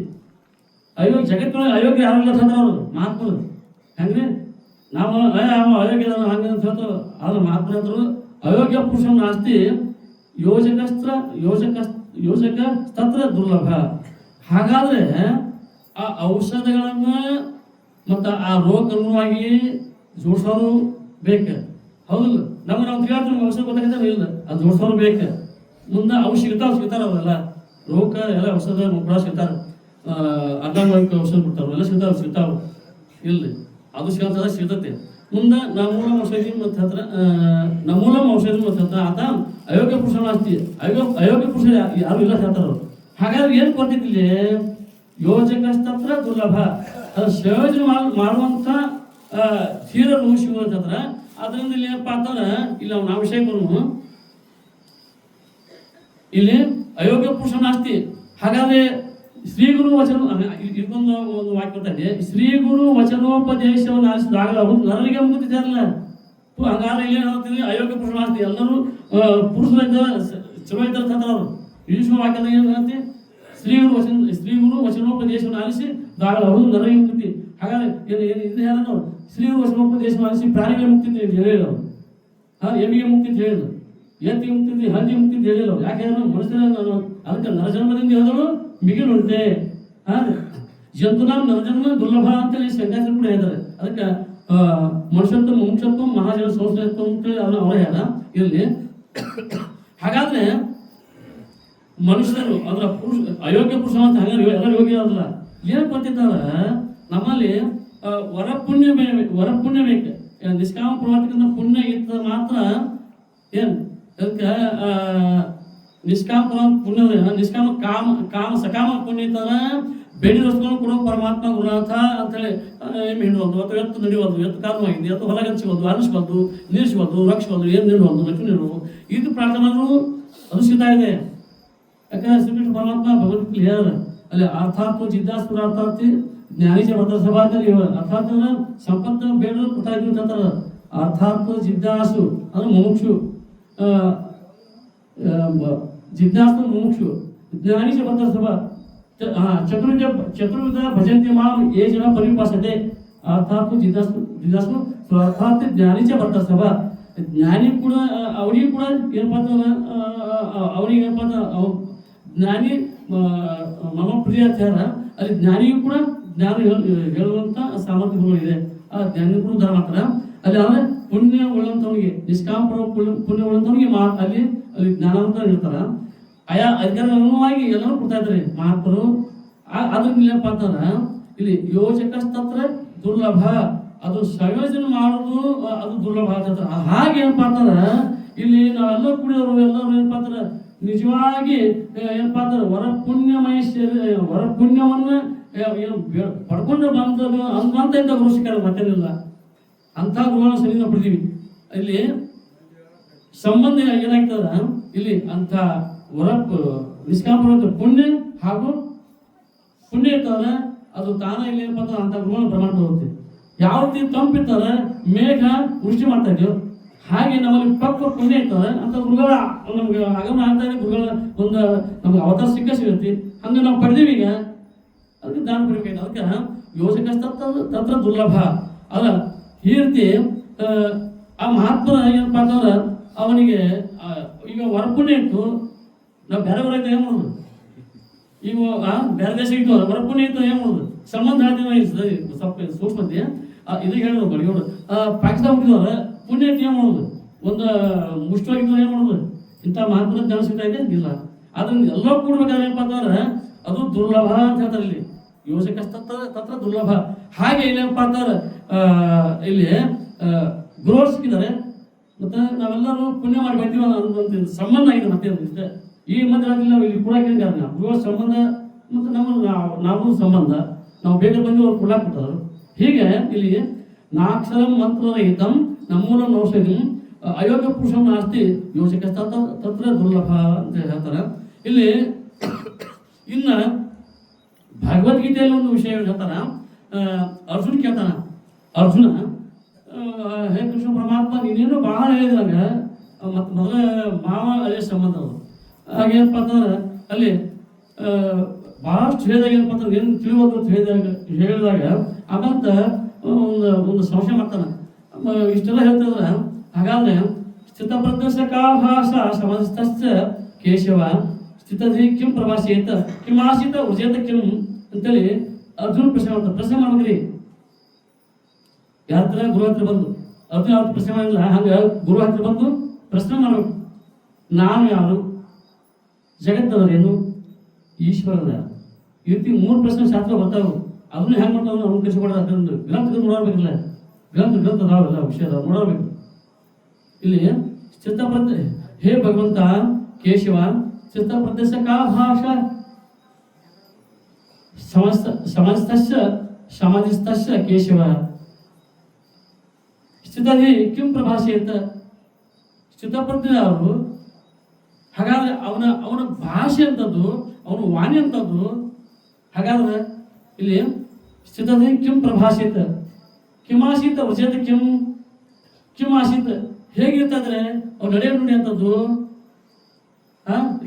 ಜಗತ್ತಿನೊಳಗೆ ಅಯೋಗ್ಯ ಯಾರಿಲ್ಲ ತಂದ್ರೆ ಅವರು ಮಹಾತ್ಮರು ಹೆಂಗ್ರಿ ನಾವು ಅಯೋಗ್ಯ ಹಂಗೆ ಅಂತ ಹೇಳ್ತಾರೆ. ಆದ್ರೆ ಮಹಾತ್ಮರು ಅಂತರು ಅಯೋಗ್ಯ ಪುರುಷನ ಆಸ್ತಿ ಯೋಜಕ ಸ್ತತ್ರ ದುರ್ಲಭ. ಹಾಗಾದ್ರೆ ಆ ಔಷಧಗಳನ್ನ ಮತ್ತು ಆ ರೋಗಕ್ಕನುಗುಣವಾಗಿ ಜೋಡಿಸೋರು ಬೇಕು ಹೌದಿಲ್ಲ. ನಾವು ಕೇಳ್ತೀವಿ ಔಷಧ ಗೊತ್ತಾಗತ್ತೆ ಇಲ್ಲ, ಅದು ಜೋಡಿಸೋರು ಬೇಕು. ಮುಂದೆ ಅವು ಸಿಗ್ತಾರ ಅವೆಲ್ಲ ರೋಗ ಎಲ್ಲ ಔಷಧ ಕೂಡ ಸಿಗ್ತಾರ. ಅಂಗವೈಕ ಔಷಧ ಬಿಡ್ತಾವ ಎಲ್ಲ ಸಿಗ್ತಾವ ಇಲ್ಲಿ ಅದು ಸಿಗ್ತತೆ. ಮುಂದೆ ನಮೂಲ ಔಷಧಿ ಮತ್ತು ಹತ್ರ ಆತ ಅಯೋಗ್ಯ ಪುರುಷನ ಆಸ್ತಿ. ಅಯೋಗ್ಯ ಪುರುಷ ಯಾರು ಇಲ್ಲ ಹೇಳ್ತಾರ. ಹಾಗಾದ್ರೆ ಏನು ಕೊಟ್ಟಿದ್ದಿಲ್ಲ ಯೋಜಕಸ್ತತ್ರ ದುರ್ಲಭ. ಅದು ಸಂಯೋಜನೆ ಮಾಡುವಂಥ ಕ್ಷೀರರು ಸಿಗೋದಂದ್ರೆ ಅದರಿಂದ ಇಲ್ಲಿ ಏನಪ್ಪ ಅಂತಂದ್ರೆ ಇಲ್ಲಿ ನಾವು ವಿಷಯ ಬರೋನು ಇಲ್ಲಿ ಅಯೋಗ್ಯ ಪುರುಷನ ಆಸ್ತಿ. ಹಾಗಾದ್ರೆ ಶ್ರೀ ಗುರು ವಚನ ಇದೊಂದು ಒಂದು ವಾಕ್ಯ ಬರ್ತಾ ಶ್ರೀ ಗುರು ವಚನೋಪದೇಶವನ್ನು ಆಲಿಸಿದಾಗ ನರರಿಗೆ ಮುಗಿದಿದ್ದಾರಲ್ಲ ಹಂಗಾದ್ರೆ ಇಲ್ಲಿ ಹೇಳ್ತೀವಿ ಅಯೋಗ್ಯ ಪುರುಷನ ಆಸ್ತಿ. ಎಲ್ಲರೂ ಪುರುಷರಿಂದ ಚಲೋ ಇದ್ದಾರೆ ತಂದ್ರೆ ಅವರು ಇಂಗ್ಲೀಷ್ ವಾಕ್ಯದಾಗ ಏನು ಹೇಳ್ತಿ ಶ್ರೀ ಗುರು ವಚನೋಪದೇಶವನ್ನು ಆಲಿಸಿ ದಾಗಳ ಅವರು ನರರಿಗೆ ಮುಕ್ತಿ. ಹಾಗಾದ್ರೆ ಇದು ಹೇಳೋದು ಶ್ರೀ ಗುರು ವಚನೋಪದೇಶವನ್ನು ಆಲಿಸಿ ಪ್ರಾಣಿಗೆ ಮುಕ್ತಿ ಅಂತ ಹೇಳಿಲ್ಲ ಅವರು. ಎಮ್ಮಿಗೆ ಮುಕ್ತಿ ಅಂತ ಹೇಳಿದ್ರು, ಎತ್ತಿಗೆ ಮುಕ್ತಿ ಹಂದಿ ಮುಕ್ತಿ ಅಂತ ಹೇಳಿಲ್ಲ. ಯಾಕೆಂದ್ರೆ ಮನುಷ್ಯನ ಅದಕ್ಕೆ ನರಜನ್ಮದಿಂದ ಹೇಳಿದ್ರು ಮಿಗಿಲುಂಟೆ ಜಂತುನಾಂ ನರಜನ್ಮ ದುರ್ಲಭ ಅಂತೇಳಿ ಸಂಘಾಸ ಕೂಡ ಹೇಳಿದ್ದಾರೆ. ಅದಕ್ಕೆ ಮನುಷ್ಯತ್ವ ಮುಖ್ಯತ್ವ ಮಹಾಜನ ಸಂಸ್ಥೆತ್ವ ಅಂತೇಳಿ ಅವರ ಹೇಳ ಇರಲಿ. ಹಾಗಾದ್ರೆ ಮನುಷ್ಯರು ಅದರ ಪುರುಷ ಅಯೋಗ್ಯ ಪುರುಷ ಅಂತ ಹಂಗಾರೆ ಎಲ್ಲ ಯೋಗ್ಯ ಅದಲ್ಲ. ಏನು ಗೊತ್ತಿದ್ದಾರ ನಮ್ಮಲ್ಲಿ ವರ ಪುಣ್ಯ ಬೇಕು. ನಿಷ್ಕಾಮ ಪ್ರವರ್ತಕನ ಪುಣ್ಯ ಇದ್ದ ಮಾತ್ರ ಏನು ಅದಕ್ಕೆ ನಿಷ್ಕಾಮ ಪುಣ್ಯ ನಿಷ್ಕಾಮ ಕಾಮ ಸಕಾಮ ಪುಣ್ಯ ಇದ್ದಾರ ಬೆಳಿ ರಸ್ಕೊಂಡು ಕೊಡೋ ಪರಮಾತ್ಮ ಗುರುನಾಥ ಅಂತೇಳಿ ಎಮ್ಮೆ ಹಿಡುವುದು ಅಥವಾ ಎತ್ತು ನಡೆಯುವುದು, ಎತ್ತು ಕಾರಣವಾಗಿದೆ, ಎತ್ತು ಹೊಲ ಗಚ್ಚಿಬೋದು, ಅನಿಸ್ಬೋದು, ನೀರಿಸ್ಬೋದು, ರಕ್ಷಿಸ್ಬೋದು, ಏನು ನೀಡುವುದು, ಲಕ್ಷ್ಮಿ ನೀಡುವುದು, ಇದು ಪ್ರಾರ್ಥನೆ ಮಾಡಿದ್ರು ಅದು ಸಿದ್ಧ ಇದೆ. ಯಾಕಂದ್ರೆ ಶ್ರೀಕೃಷ್ಣ ಪರಮಾತ್ಮ ಭಗವದ್ಗೀತೆ ಹೇಳ್ಯಾರ ಅಲ್ಲಿ ಅರ್ಥಾತ್ ಜಿಜ್ಞಾಸುರ ಅರ್ಥಾರ್ಥಿ ಜ್ಞಾನಿಜ ಭದ್ರ ಸಭಾ ಅಂತೇಳಿ ಅರ್ಥಾತ್ ಸಂಪತ್ತು ಬೇಡ ಕೊಡ್ತಾ ಇದ್ವಿ ಅಂತಾರ. ಅರ್ಥಾತ್ ಜಿಜ್ಞಾಸು ಅಂದ್ರೆ ಮುಮುಕ್ಷು, ಜಿಜ್ಞಾಸು ಮುಮುಕ್ಷು, ಜ್ಞಾನಿಜ ಭದ್ರ ಸಭಾ ಚತುರ್ವಿಧ ಭಜಂತಿ ಮಾಂ ಯೇ ಜನ ಪರಿಪಾಸತೆ. ಅರ್ಥಾತ್ ಜಿಜ್ಞಾಸು ಅರ್ಥಾತ್ ಜ್ಞಾನಿಜ ಭದ್ರ ಸಭಾ, ಜ್ಞಾನಿ ಕೂಡ ಅವನಿಗೆ ಕೂಡ ಏನಪ್ಪ ಅಂತಂದ್ರೆ ಅವನಿಗೆ ಏನಪ್ಪ ಅಂತ ಜ್ಞಾನಿ ಮಮ ಪ್ರಿಯ ಅಂತ ಹೇಳ ಅಲ್ಲಿ ಜ್ಞಾನಿಗೂ ಕೂಡ ಜ್ಞಾನ ಹೇಳುವಂಥ ಸಾಮರ್ಥ್ಯಗಳಿದೆ. ಆ ಜ್ಞಾನಿ ಕೂಡ ಉದ್ಧಾರ ಮಾಡ್ತಾರ ಅಲ್ಲಿ. ಆದರೆ ಪುಣ್ಯ ಉಳ್ಳಂಥವನಿಗೆ ನಿಷ್ಕಾಮ ಪುಣ್ಯ ಉಳ್ಳಂಥವನಿಗೆ ಅಲ್ಲಿ ಅಲ್ಲಿ ಜ್ಞಾನವಂತ ಹೇಳ್ತಾರ. ಆಯಾ ಅಧಿಕಾರವಾಗಿ ಎಲ್ಲರೂ ಕೊಡ್ತಾ ಇದ್ದಾರೆ ಮಹಾತ್ಮರು. ಅದ್ರ ಏನಪ್ಪ ಅಂತಂದ್ರೆ ಇಲ್ಲಿ ಯೋಜಕಸ್ತತ್ರ ದುರ್ಲಭ, ಅದು ಸಂಯೋಜನೆ ಮಾಡೋದು ಅದು ದುರ್ಲಭ ಆಗ್ತದೆ. ಹಾಗೆ ಏನಪ್ಪ ಅಂತಂದ್ರೆ ಇಲ್ಲಿ ನಾವೆಲ್ಲ ಕುಡಿಯೋರು ಎಲ್ಲರೂ ಏನಪ್ಪ ಅಂತಂದ್ರೆ ನಿಜವಾಗಿ ಏನಪ್ಪ ಅಂತಂದ್ರೆ ವರ ಪುಣ್ಯವನ್ನ ಪಡ್ಕೊಂಡು ಬಂದದು ಅಂತ ಗುರು ಸಿಕ್ಕಾರ ಮತ್ತೇನಿಲ್ಲ. ಅಂಥ ಗುರುಗಳನ್ನ ಸರಿ ನಾವು ಪಡ್ತೀವಿ. ಇಲ್ಲಿ ಸಂಬಂಧ ಏನಾಗ್ತದ ಇಲ್ಲಿ ಅಂಥ ನಿಷ್ಕಾಮ ಪುಣ್ಯ ಹಾಗೂ ಪುಣ್ಯ ಇರ್ತದ ಅದು ತಾನ ಇಲ್ಲಿ ಏನಪ್ಪ ಅಂತಂದ್ರೆ ಅಂಥ ಗುರುಗಳನ್ನ ಪ್ರಮಾಣ ಬರುತ್ತೆ. ಯಾವ ರೀತಿ ತಂಪಿರ್ತಾರೆ ಮೇಘ ವೃಷ್ಟಿ ಮಾಡ್ತಾ ಇದ್ದೀವಿ, ಹಾಗೆ ನಮ್ಮಲ್ಲಿ ಪಕ್ಕ ಪುಣ್ಯ ಇರ್ತದೆ ಅಂತ ಗುರುಗಳ ನಮ್ಗೆ ಆಗಮನ ಆಗ್ತಾ ಇದೆ. ಗುರುಗಳ ಒಂದು ನಮ್ಗೆ ಅವತಾರ ಸಿಗುತ್ತೆ, ಹಂಗೆ ನಾವು ಪಡೆದೀವಿ. ಈಗ ಅದಕ್ಕೆ ದಾನ ಪಡಿಬೇಕು. ಅದಕ್ಕೆ ಯೋಜಕ ತತ್ರ ದುರ್ಲಭ ಅಲ್ಲ. ಈ ರೀತಿ ಆ ಮಹಾತ್ಮರ ಏನಪ್ಪ ಅಂತಂದ್ರೆ ಅವನಿಗೆ ಈಗ ವರಪುಣ್ಯ ಇತ್ತು, ನಾವು ಬೇರೆ ಬರೋದು ಏನು ಮಾಡೋದು, ಈಗ ಬೇರೆ ದೇಶ ಇಟ್ಟು ವರಪುಣ್ಯ ಇತ್ತು ಏನು ಮಾಡೋದು, ಸಂಬಂಧ ಹೇಳ್ತೀವಿ ಸ್ವಲ್ಪ ಸೂಕ್ಷ್ಮತೆ ಇದು ಹೇಳಿದ್ರು ಬಡಿಯೋರು. ಪಾಕಿಸ್ತಾನ ಹುಟ್ಟಿದವ್ರ ಪುಣ್ಯ ಇತ್ತು ಏನು ಮಾಡೋದು, ಒಂದು ಮುಷ್ಟವಾಗಿದ್ದು ಏನು ಮಾಡೋದು, ಇಂಥ ಮಹಾತ್ಮರ ಜನ ಸಿಗ್ತಾ ಇದೆ ಇಲ್ಲ. ಅದನ್ನ ಎಲ್ಲ ಕೂಡ್ಬೇಕಾದ್ರೆ ಏನಪ್ಪ ಅಂತಂದ್ರೆ ಅದು ದುರ್ಲಭ ಅಂತ ಹೇಳ್ತಾರೆ ಇಲ್ಲಿ. ಯೋಜಕ ತತ್ರ ದುರ್ಲಭ. ಹಾಗೆ ಇಲ್ಲೇನಪ್ಪ ಅಂತಂದ್ರೆ ಇಲ್ಲಿ ಗುರುಗಳು ಸಿಕ್ಕಿದ್ದಾರೆ, ಮತ್ತೆ ನಾವೆಲ್ಲರೂ ಪುಣ್ಯ ಮಾಡಿ ಬರ್ತೀವಿ ಅನ್ನೋ ಸಂಬಂಧ ಆಗಿದೆ. ಮತ್ತೆ ಈ ಮಧ್ಯದಲ್ಲಿ ನಾವು ಇಲ್ಲಿ ಕೂಡ ಗುರುಗಳ ಸಂಬಂಧ ಮತ್ತು ನಾವು ಸಂಬಂಧ ನಾವು ಬೇಗ ಬಂದು ಅವ್ರು ಕೂಡ ಕೊಟ್ಟರು. ಹೀಗೆ ಇಲ್ಲಿ ನಾಕ್ಷರಂ ಮಂತ್ರರಹಿತಂ ನಮ್ಮೂಲ ಔಷಧಿ ಅಯೋಗ್ಯ ಪುರುಷ ನಾಸ್ತಿ ಯೋಜಕ ತತ್ರ ದುರ್ಲಭ ಅಂತ ಹೇಳ್ತಾರೆ. ಇಲ್ಲಿ ಇನ್ನ ಭಗವದ್ಗೀತೆಯಲ್ಲಿ ಒಂದು ವಿಷಯ ಹೇಳ್ತಾರ. ಅರ್ಜುನ್ ಕೇಳ್ತಾನ, ಅರ್ಜುನ ಹೇ ಕೃಷ್ಣ ಪರಮಾತ್ಮ ನೀನೇನು ಬಹಳ ಹೇಳಿದ್ರಾಗ ಮತ್ತು ಮೊದಲ ಮಾವ ಅದೇ ಸಂಬಂಧ ಅವರು ಹಾಗೇನಪ್ಪ ಅಂತಂದ್ರೆ ಅಲ್ಲಿ ಬಹಳಷ್ಟು ಹೇಳಿದಾಗ ಏನಪ್ಪ ಅಂತಂದ್ರೆ ಏನು ತಿಳಿಯೋದು ಹೇಳಿದಾಗ ಅಮಂತ ಒಂದು ಸಂಶಯ ಮಾಡ್ತಾನೆ. ಇಷ್ಟೆಲ್ಲ ಹೇಳ್ತಿದ್ರೆ ಹಾಗಾದ್ರೆ ಸ್ಥಿತಪ್ರಜ್ಞಾಭಾಷ ಸಮಸ್ತಶ್ಚ ಕೇಶವ ಸ್ಥಿತಧಿ ಕಿಂ ಪ್ರಭಾಷೇತ ಕಿಂ ಆಸೀತ ಉಜೇತ ಕಿಂ ಅಂತೇಳಿ ಅರ್ಜುನ ಪ್ರಶ್ನೆ ಮಾಡ್ತಾರೆ. ಪ್ರಶ್ನೆ ಮಾಡ್ಬೇಕ್ರಿ, ಯಾರ ಹತ್ರ ಗುರು ಹತ್ರ ಬಂದು ಅರ್ಜುನ ಯಾವತ್ತು ಪ್ರಶ್ನೆ ಮಾಡಿಲ್ಲ, ಹಂಗೆ ಗುರು ಹತ್ರ ಬಂದು ಪ್ರಶ್ನೆ ಮಾಡ್ಬೇಕು. ನಾನು ಯಾರು, ಜಗತ್ತವರೇನು, ಈಶ್ವರನ ಈ ರೀತಿ 3 ಪ್ರಶ್ನೆ ಶಾಸ್ತ್ರ ಬರ್ತಾವೆ. ಅದನ್ನ ಹೆಂಗೆ ಮಾಡ್ತಾವ ಅವ್ನು ಕೃಷಿ ಕೊಡೋದು ಅದೊಂದು ಗ್ರಂಥ ನೋಡಬೇಕಿಲ್ಲ, ಗ್ರಂಥ ನಾವೆಲ್ಲ ವಿಷಯ ನೋಡಬೇಕು. ಇಲ್ಲಿ ಚಿತ್ತಪ್ರತ್ಯ ಹೇ ಭಗವಂತ ಕೇಶವ ಚಿತ್ತಪ್ರತ್ಯಕ್ಷ ಕಾ ಭಾಷಾ ಸಮಸ್ತಶ್ಚ ಸಮಾಧಿಸ್ತಶ್ಚ ಕೇಶವ ಸ್ಥಿತಧಿ ಕಿಂ ಪ್ರಭಾಷೇತ. ಸ್ಥಿತಪ್ರಜ್ಞ ಅವರು ಹಾಗಾದ್ರೆ ಅವನ ಭಾಷೆ ಅಂತದ್ದು, ಅವನ ವಾಣಿ ಅಂತದ್ದು. ಹಾಗಾದ್ರೆ ಇಲ್ಲಿ ಸ್ಥಿತಧಿ ಕಿಂ ಪ್ರಭಾಷೇತ ಕಿಮಾಸೀತ ವಜೇತ ಕಿಂ ಆಸೀತ ಹೇಗಿರ್ತದ್ರೆ ಅವ್ರು ನಡೆಯ ನುಡಿ ಅಂತದ್ದು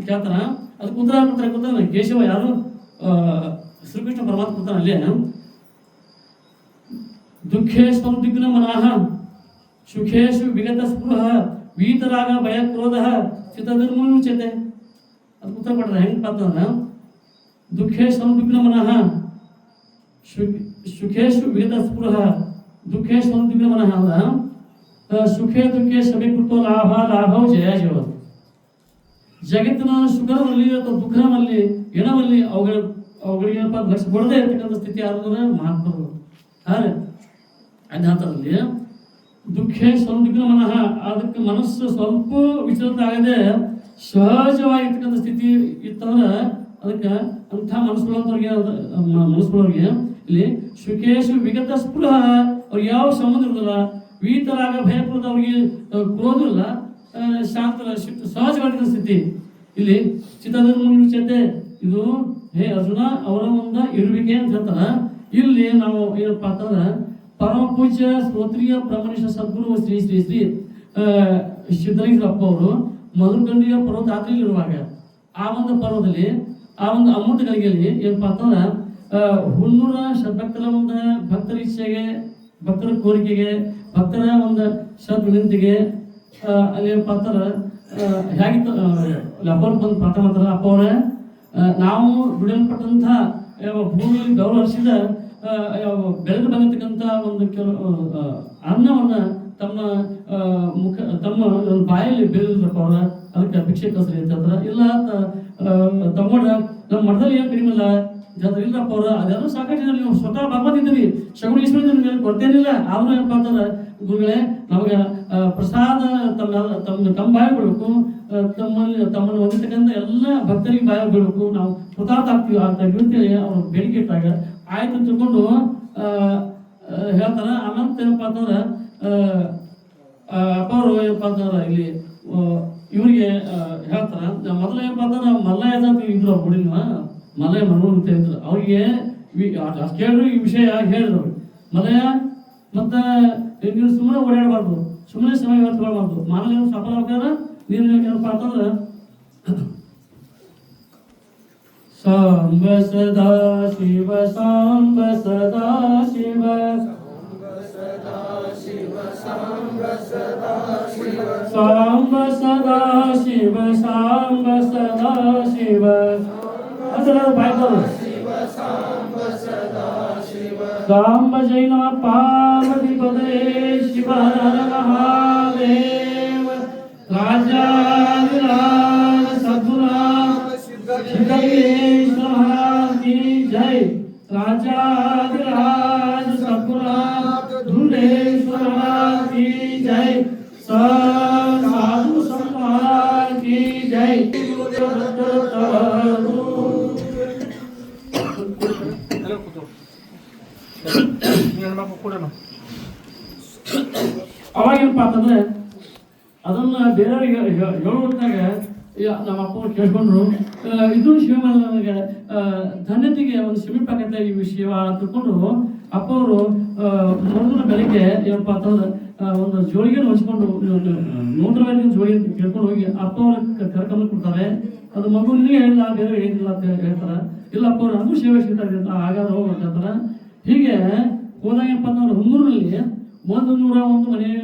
ಕೇಳ್ತಾನ. ಅದಕ್ಕೆ ಉತ್ತರ ಕೂತಾನೆ ಕೇಶವ ಯಾರು ಶ್ರೀಕೃಷ್ಣ ಪರಮಾತ್ಮ ಕೂತಾನ ಅಲ್ಲೇ. ದುಃಖೇಶು ಸಂದಿಗ್ನ ಮನಃ ಸುಖೇಶು ವಿಗತ ಸ್ಪೃಹ ವೀತರಾಗ ಭಯ ಕ್ರೋಧ ಚಿತ್ತನಿರ್ಮುಚ್ಯತೆ. ಅದಕ್ಕೆ ಉತ್ತರ ಕೊಡ್ತಾರೆ ಹೆಂಗಪ್ಪ ಅಂತಂದ್ರೆ ದುಃಖೇಶು ಸಂದಿಗ್ನ ಮನಃ ಸುಖೇಶು ವಿಗತ ಸ್ಪೃಹ ದುಃಖೇಶು ಸಂದಿಗ್ನ ಮನಃ ಅಂದ್ರೆ ಸುಖೇ ದುಃಖೇ ಸಮೀಕೃತೋ ಲಾಭ ಲಾಭವು ಜಯ ಜಗತ್ತಿನ ಸುಖದಲ್ಲಿ ಅಥವಾ ದುಃಖದಲ್ಲಿ ಏನವಲ್ಲಿ ಅವುಗಳಿಗೆ ಲಕ್ಷ ಕೊಡದೇ ಇರ್ತಕ್ಕಂಥ ಸ್ಥಿತಿ ಯಾರಂದ್ರೆ ಮಹಾತ್ಮರು. ಹಾರೆ ಅಜ್ಞಾತದಲ್ಲಿ ದುಃಖೇ ಸಂದಿಗ್ನ ಮನಃ, ಅದಕ್ಕೆ ಮನಸ್ಸು ಸ್ವಲ್ಪ ವಿಚಲಿತ ಆಗದೆ ಸಹಜವಾಗಿರ್ತಕ್ಕಂಥ ಸ್ಥಿತಿ ಇತ್ತಂದ್ರೆ ಅದಕ್ಕೆ ಅಂಥ ಮನಸ್ಸುಗಳವ್ರಿಗೆ ಇಲ್ಲಿ ಸುಖೇಶು ವಿಗತ ಸ್ಪೃಹ, ಅವ್ರಿಗೆ ಯಾವ ಸಂಬಂಧ ಇರೋದಿಲ್ಲ, ವೀತರಾಗ ಭಯಪಡೋದು, ಅವ್ರಿಗೆ ಕ್ರೋಧ ಇಲ್ಲ, ಶಾಂತ ಸಹಜವಾಗಿರ್ತಕ್ಕಂಥ ಸ್ಥಿತಿ. ಇಲ್ಲಿ ಚಿತ್ತಧರ್ಮತೆ ಇದು ಹೇ ಅರ್ಜುನ ಅವರ ಮುಂದೆ ಇರುವಿಕೆ ಅಂತ ಹೇಳ್ತಾರ. ಇಲ್ಲಿ ನಾವು ಏನಪ್ಪ ಅಂತಂದ್ರೆ ಪರಮ ಪೂಜ್ಯ ಸ್ತೋತ್ರೀಯ ಪ್ರಮನಿಷ ಸದ್ಗುರು ಶ್ರೀ ಶ್ರೀ ಶ್ರೀ ಸಿದ್ದಲಿಂಗಪ್ಪ ಅವರು ಮಧುಕಂಡಿಯ ಪರ್ವತಾದ್ರಿಯಲ್ಲಿರುವಾಗ ಆ ಒಂದು ಪರ್ವದಲ್ಲಿ ಆ ಒಂದು ಅಮೃತ ಗಳಿಗೆಯಲ್ಲಿ ಏನಪ್ಪ ಅಂತಂದ್ರೆ ಹುನ್ನೂರ ಭಕ್ತರ ಒಂದು ಭಕ್ತರ ಇಚ್ಛೆಗೆ, ಭಕ್ತರ ಕೋರಿಕೆಗೆ, ಭಕ್ತರ ಒಂದು ಸದ್ವಿನಂತಿಗೆ ಅಲ್ಲಿ ಏನಪ್ಪ ಅಂತಂದ್ರೆ ಹೇಗಿತ್ತು ಅಪ್ಪವ್ರು ಬಂದು ಪ್ರಾರ್ಥನೆ ಮಾಡ್ತಾರ. ಅಪ್ಪ ಅವರೇ, ನಾವು ದುಡಿಯಲ್ಪಟ್ಟಂಥ ಭೂಮಿಯಲ್ಲಿ ಗೌರವ ಹರಿಸಿದ ಬೆಳೆದು ಬಂದಿರ್ತಕ್ಕಂಥ ಒಂದು ಕೆಲವು ಅನ್ನವನ್ನು ತಮ್ಮ ಒಂದು ಬಾಯಲ್ಲಿ ಬೆಳೆದಿಲ್ಲಪ್ಪ ಅವ್ರ, ಅದಕ್ಕೆ ಭಿಕ್ಷೆ ಕಸ್ರಿ ಅಂತ ಹೇಳ್ತಾರೆ. ಇಲ್ಲ ತಮ್ಮೋಡ ನಮ್ಮ ಮಠದಲ್ಲಿ ಏನು ಕಡಿಮೆ ಇಲ್ಲ ಜಾತ್ರೆ ಇಲ್ಲಪ್ಪ ಅವ್ರ, ಅದೆಲ್ಲ ಸಾಕಷ್ಟು ನೀವು ಸ್ವತಃ ಭಗವತಿದ್ದೀರಿ, ಶಗುಣ ಈಶ್ವರ ಮೇಲೆ ಕೊಡ್ತೇನಿಲ್ಲ. ಆದ್ರೂ ಏನಪ್ಪ ಅಂತಂದ್ರೆ ಗುರುಗಳೇ ನಮಗೆ ಪ್ರಸಾದ ತಮ್ಮ ಬಾಯಿ ಬಿಡಬೇಕು, ತಮ್ಮನ್ನು ಹೊಂದಿರ್ತಕ್ಕಂಥ ಎಲ್ಲ ಭಕ್ತರಿಗೆ ಬಾಯಿ ಬಿಡಬೇಕು, ನಾವು ಕೃತಾರ್ಥ ಆಗ್ತೀವಿ ಅಂತ ಹೇಳ್ತೇವೆ. ಅವ್ರು ಬೇಡಿಕೆ ಇಟ್ಟಾಗ ಆಯ್ತು ಅಂತ ತಿಳ್ಕೊಂಡು ಹೇಳ್ತಾರ. ಆನಂತರ ಏನಪ್ಪ ಅಂತಂದ್ರೆ ಅಪ್ಪ ಅವರು ಏನಪ್ಪ ಅಂತಂದ್ರೆ ಇಲ್ಲಿ ಇವರಿಗೆ ಹೇಳ್ತಾರ. ಮೊದಲ ಏನಪ್ಪ ಅಂತಂದ್ರೆ ಮಲ್ಲಯ್ಯ ಅಂತ ಇದ್ರು ಅವ್ರ ಗುಡಿನ ಮಲ್ಲಯ್ಯ ಮನೋರು ಅಂತ ಇದ್ರು. ಅವ್ರಿಗೆ ಅಷ್ಟು ಕೇಳಿದ್ರು ಈ ವಿಷಯ ಹೇಳಿದ್ರು. ಮಲ್ಲಯ್ಯ ಮತ್ತೆ ನೀನು ಸುಮ್ಮನೆ ಓಡಾಡಬಾರ್ದು, ಸುಮ್ಮನೆ ಸಮಯ ವ್ಯರ್ಥ ಮಾಡಬಾರ್ದು, ಮಾನವ ಸಫಲ ಆಗ್ಬೇಕಾದ್ರೆ ನೀನು ಏನಪ್ಪ ಅಂತಂದ್ರೆ ಸಾಂಬ ಸದಾ ಶಿವ ಸಾಂಬ ಸದಾ ಶಿವ ಸಾಂಬ ಸದಾ ಶಿವ ಸಾಂಬ ಸದಾ ಶಿವ ಅದರ ಬಾಯ್ತಾರೆ. ಸಾಂಬ ಜೈನ ಪಾರ್ವತಿ ಪದೇ ಶಿವ ಮಹಾದೇವ ರಾಜಾಧಿರಾಜ ಸದ್ಗುರು सिद्धेश्वर महाराज की जय। राजाधिराज सद्गुरु ढूंढेश्वर महाराज की जय। साधु संत महाराज की जय। ಅವಾಗೇನಪ್ಪ ಅಂತಂದ್ರೆ ಅದನ್ನ ಬೇರೆಯವರಿಗೆ ಹೇಳುವಂತಾಗ ನಮ್ಮ ಅಪ್ಪವ್ರು ಕೇಳ್ಕೊಂಡ್ರು. ಇದು ಶಿವ ನನಗೆ ಧನ್ಯತೆಗೆ ಒಂದು ಶಿಮಿಪಾಕತ್ತ ಈ ವಿಷಯ ತಿಳ್ಕೊಂಡು ಅಪ್ಪವರು ಮೊದಲ ಬೆಳಿಗ್ಗೆ ಏನಪ್ಪ ಅಂತಂದ್ರೆ ಒಂದು ಜೋಳಿಗೆ ಹೊಚ್ಕೊಂಡು 100 ಜೋಳಿಗೆ ಕೇಳ್ಕೊಂಡು ಹೋಗಿ ಅಪ್ಪವ್ರ ಕರ್ಕೊಂಡು ಕೊಡ್ತಾರೆ. ಅದು ಮಗು ನಿನಗೆ ಹೇಳಿಲ್ಲ, ಬೇರೆ ಹೇಳಿಲ್ಲ ಅಂತ ಹೇಳ್ತಾರೆ. ಇಲ್ಲ ಅಪ್ಪವ್ರು ನಮಗೂ ಸೇವೆ ಸಿಗ್ತಾರೆ ಹಾಗಾದ್ರೆ ಹೋಗ್ಬೇಕಂತಾರೆ. ಹೀಗೆ ಹೋದಾಗ ಏನಪ್ಪ ಅಂತಂದ್ರೆ ಹುನ್ನೂರಲ್ಲಿ 101